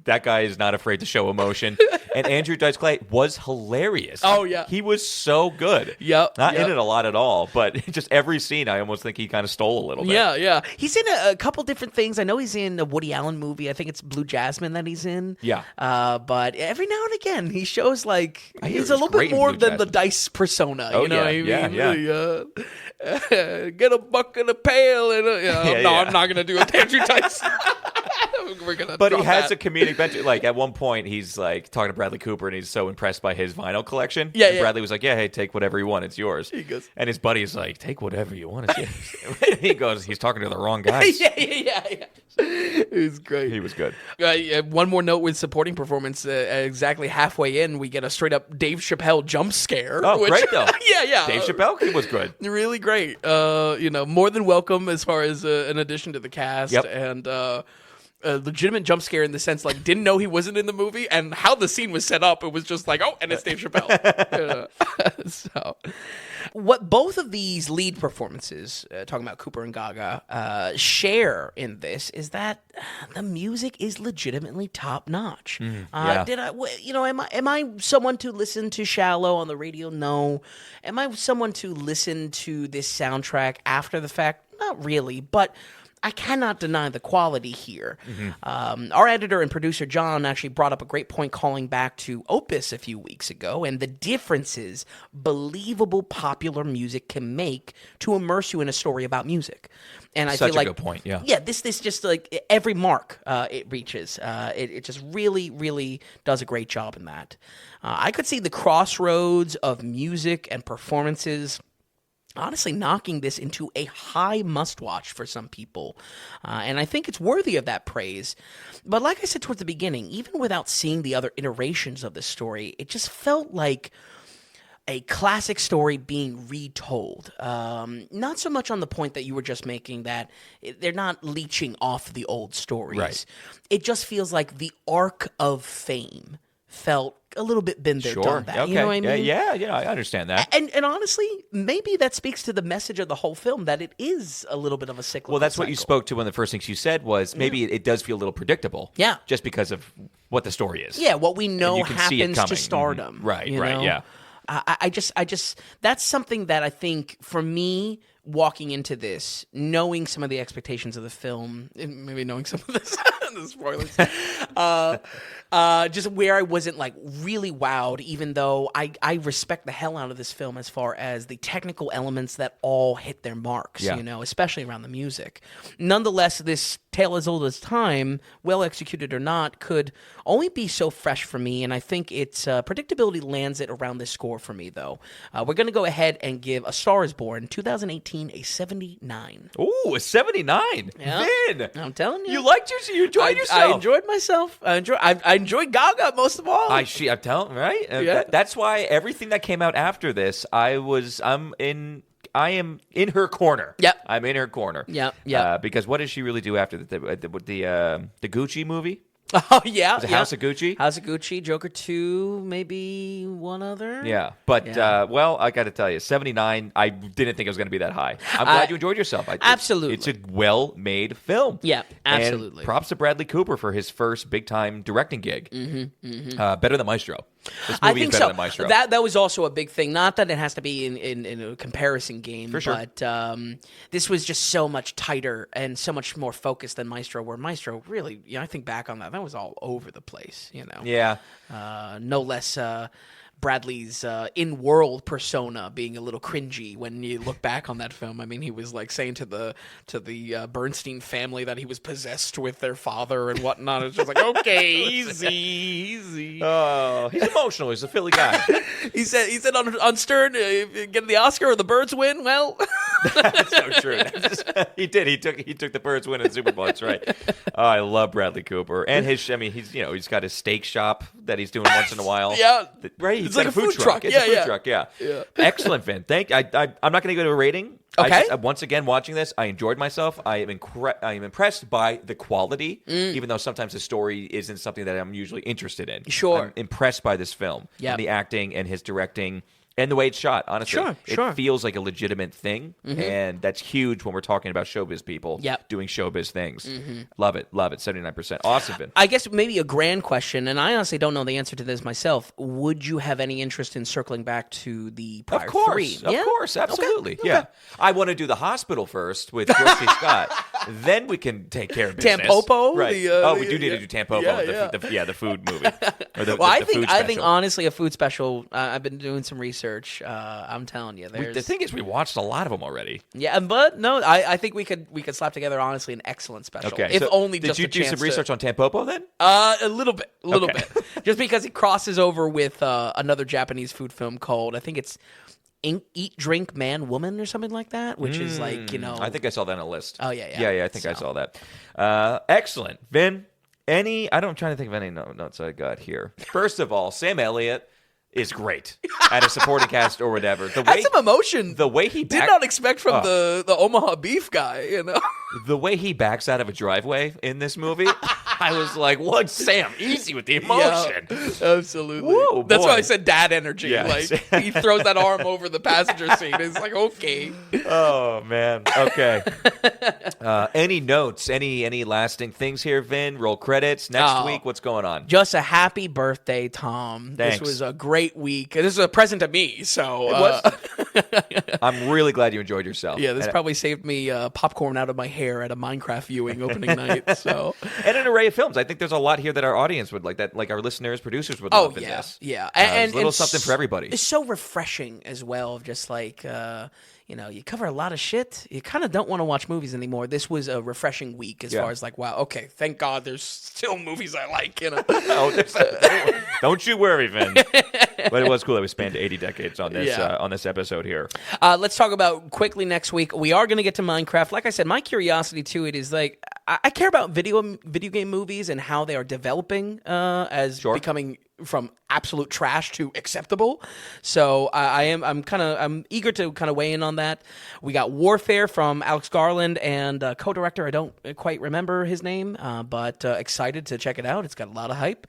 That guy is not afraid to show emotion. And Andrew Dice Clay was hilarious. Oh, yeah. He was so good. Yep. Not in it a lot at all, but just every scene, I almost think he kind of stole a little bit. Yeah. He's in a couple different things. I know he's in a Woody Allen movie. I think it's Blue Jasmine that he's in. Yeah. But every now and again, he shows like I hear he's he a was little bit great in more Blue than the Jasmine. Dice persona. Oh, you know what I yeah, mean? yeah. Really, get a bucket of pail and I'm not gonna do it. Andrew Dice. We're gonna. But he drop has that. a comedic bench. Like at one point, he's like talking to Bradley Cooper, and he's so impressed by his vinyl collection. Yeah, and yeah. Bradley was like, "Yeah, hey, take whatever you want. It's yours." He goes, and his buddy is like, "Take whatever you want. It's yours." He goes, "He's talking to the wrong guys." yeah. It was great. He was good. One more note with supporting performance. Exactly halfway in, we get a straight up Dave Chappelle jump scare. Oh, great though. yeah. Dave Chappelle was good. Really great. More than welcome as far as an addition to the cast. Yep. And a legitimate jump scare in the sense like didn't know he wasn't in the movie, and how the scene was set up, it was just like, oh, and it's Dave Chappelle. So what both of these lead performances, talking about Cooper and Gaga, share in this is that the music is legitimately top notch. yeah. Am I someone to listen to Shallow on the radio? No. Am I someone to listen to this soundtrack after the fact? Not really, but I cannot deny the quality here. Our editor and producer, John, actually brought up a great point calling back to Opus a few weeks ago and the differences believable popular music can make to immerse you in a story about music. And I Such feel a like, good point, yeah. Yeah, this just like every mark it reaches. It just really, really does a great job in that. I could see the crossroads of music and performances honestly knocking this into a high must-watch for some people. And I think it's worthy of that praise. But like I said towards the beginning, even without seeing the other iterations of the story, it just felt like a classic story being retold. Not so much on the point that you were just making that they're not leeching off the old stories. Right. It just feels like the arc of fame felt a little bit been there, Sure. done that. Okay. You know what I mean? Yeah, I understand that. And honestly, maybe that speaks to the message of the whole film, that it is a little bit of a cyclical. Well, that's what you cycle. spoke to. One of the first things you said was maybe it does feel a little predictable. Yeah. Just because of what the story is. Yeah, what we know you can see it happens to coming. stardom. Right, you right, know? yeah. I just that's something that I think for me, walking into this, knowing some of the expectations of the film, and maybe knowing some of this, the spoilers, just where I wasn't like really wowed, even though I respect the hell out of this film as far as the technical elements that all hit their marks, Yeah. you know, especially around the music. Nonetheless, this tale as old as time, well executed or not, could only be so fresh for me, and I think its predictability lands it around this score for me, though. We're going to go ahead and give A Star is Born 2018 a 79. Ooh, a 79. Yeah. Vin, I'm telling you. you liked you enjoyed yourself. I enjoyed myself. I enjoyed Gaga most of all. I'm telling right. Yeah. That's why everything that came out after this, I am in her corner. Yep. I'm in her corner. Yep, yep. Because what does she really do after the Gucci movie? Oh, yeah. Was it House of Gucci? House of Gucci, Joker 2, maybe one other. Yeah, but Yeah. well, I got to tell you, 79. I didn't think it was going to be that high. I'm glad you enjoed yourself. Absolutely. It's a well-made film. Yeah, absolutely. And props to Bradley Cooper for his first big-time directing gig. Better than Maestro. This I movie think is better so. than Maestro. That was also a big thing. Not that it has to be in a comparison game, For sure. but this was just so much tighter and so much more focused than Maestro. Where Maestro really, I think back on that was all over the place. You know, Yeah. no less. Bradley's in-world persona being a little cringy when you look back on that film. I mean, he was like saying to the Bernstein family that he was possessed with their father and whatnot. It's just like, okay, easy. Oh, he's emotional. He's a Philly guy. He said on Stern, get the Oscar or the Birds win. Well, That's so true. He did. He took the Birds win in Super Bowl. That's right. Oh, I love Bradley Cooper and his. I mean, he's got his steak shop that he's doing once in a while. Yeah. Right. It's like got a food truck. It's Yeah, a food yeah. truck. Yeah. Yeah. Excellent, Vin. I'm not going to go to a rating. Okay. Once again, watching this, I enjoyed myself. I am impressed by the quality, even though sometimes the story isn't something that I'm usually interested in. Sure. I'm impressed by this film. Yep. And the acting and his directing. And the way it's shot, honestly. Sure. It feels like a legitimate thing, and that's huge when we're talking about showbiz people Yep. doing showbiz things. Love it, 79%. Awesome, Vin. I guess maybe a grand question, and I honestly don't know the answer to this myself. Would you have any interest in circling back to the prior Of course, three? of Yeah? course, absolutely. Okay. Yeah, I want to do the hospital first with George C. Scott. Then we can take care of business. Tampopo? Right? We do need yeah. to do Tampopo. The food movie. Or the, Well, the food I think special. honestly, a food special. I've been doing some research. I'm telling you, there's The thing is, we watched a lot of them already. yeah, but no, I think we could slap together honestly an excellent special. Okay, if so only did just you a do chance some research to, on Tampopo then? a little bit, Okay. just because it crosses over with another Japanese food film called I think it's Eat, Drink, Man, Woman or something like that, which is like I think I saw that on a list. Oh, yeah. Yeah. I think I saw that. Excellent, Vin. I'm trying to think of any notes I got here. First of all, Sam Elliott is great at a supporting cast or whatever. The had way some emotion. the way he Did not expect from the Omaha beef guy, you know. the way he backs out of a driveway in this movie, I was like, "What, Sam? Easy with the emotion." Yeah, absolutely. Whoa, That's why boy. I said dad energy. Yeah. Like he throws that arm over the passenger seat. It's like okay. Oh man. Okay. Any notes? Any lasting things here, Vin? Roll credits. Next week, what's going on? Just a happy birthday, Tom. Thanks. This was a great week. This is a present to me. So It was. I'm really glad you enjoyed yourself. yeah, this And- probably saved me popcorn out of my hair at a Minecraft viewing opening night. So and an array of films. I think there's a lot here that our audience would like, that like our listeners, producers would oh love in yeah, this. yeah, There's a little and something for everybody. It's so refreshing as well. Just like you cover a lot of shit. You kind of don't want to watch movies anymore. This was a refreshing week as Yeah. far as like, wow, okay, thank God there's still movies I like. You know. Don't you worry, Vin. But it was cool that we spanned 80 decades on this Yeah. on this episode here. Let's talk about quickly next week. We are going to get to Minecraft. Like I said, my curiosity to it is like I care about video game movies and how they are developing as Sure. becoming from absolute trash to acceptable. So I'm eager to kind of weigh in on that. We got Warfare from Alex Garland and co-director. I don't quite remember his name, but excited to check it out. It's got a lot of hype.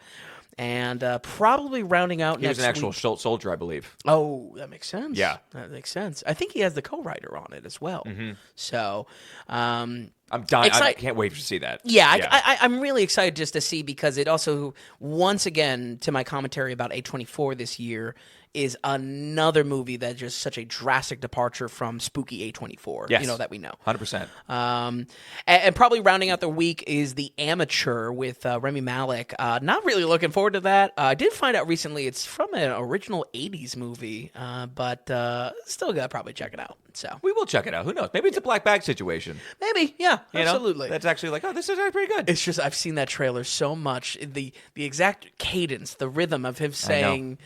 And probably rounding out He was next an actual week. soldier, I believe. Oh, that makes sense. Yeah. That makes sense. I think he has the co-writer on it as well. So, I'm dying. I Excite- can't wait to see that. yeah, I'm really excited just to see, because it also, once again, to my commentary about A24 this year, is another movie that just such a drastic departure from spooky A24, Yes. that we know. 100%. And probably rounding out the week is The Amateur with Rami Malek. Not really looking forward to that. I did find out recently it's from an original 80s movie, but still got to probably check it out. So We will check it out. Who knows? Maybe it's a black bag situation. maybe, yeah, You know? absolutely. That's actually like, oh, this is actually pretty good. It's just I've seen that trailer so much. The exact cadence, the rhythm of him saying,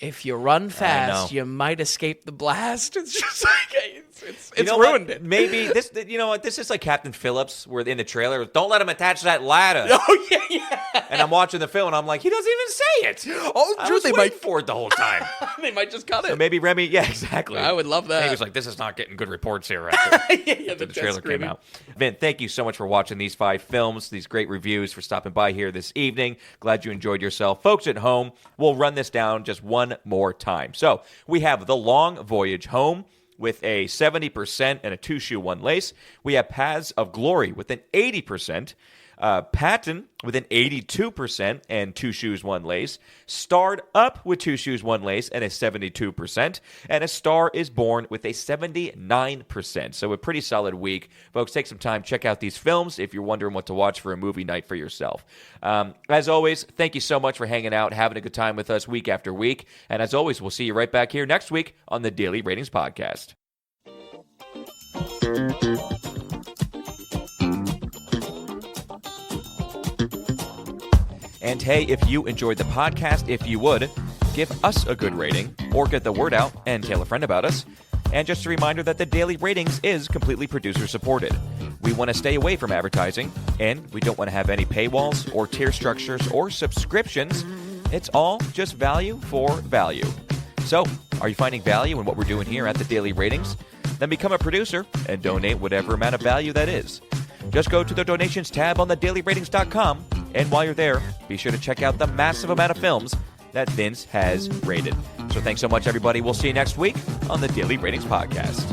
"If you run fast, know. you might escape the blast." It's just like it's You know ruined what? it. Maybe this. You know what? This is like Captain Phillips, where in the trailer, don't let him attach that ladder. Oh yeah. And I'm watching the film, and I'm like, he doesn't even say it. Oh, I true. was They waiting might for it the whole time. they might just cut So it. maybe Remy, yeah, exactly. I would love that. He was like, this is not getting good reports here after, yeah, the trailer came out. Vin, thank you so much for watching these 5 films, these great reviews, for stopping by here this evening. Glad you enjoyed yourself. Folks at home, we'll run this down just one more time. So we have The Long Voyage Home with a 70% and a 2-shoe 1 lace. We have Paths of Glory with an 80%. Patton with an 82% and 2 shoes, 1 lace. Starred Up with 2 shoes, 1 lace and a 72%. And A Star is Born with a 79%. So a pretty solid week. Folks, take some time, check out these films if you're wondering what to watch for a movie night for yourself. As always, thank you so much for hanging out, having a good time with us week after week. And as always, we'll see you right back here next week on the Daily Ratings Podcast. And hey, if you enjoyed the podcast, if you would, give us a good rating or get the word out and tell a friend about us. And just a reminder that the Daily Ratings is completely producer supported. We want to stay away from advertising, and we don't want to have any paywalls or tier structures or subscriptions. It's all just value for value. So, are you finding value in what we're doing here at the Daily Ratings? Then become a producer and donate whatever amount of value that is. Just go to the donations tab on thedailyratings.com, and while you're there, be sure to check out the massive amount of films that Vince has rated. So thanks so much, everybody. We'll see you next week on the Daily Ratings Podcast.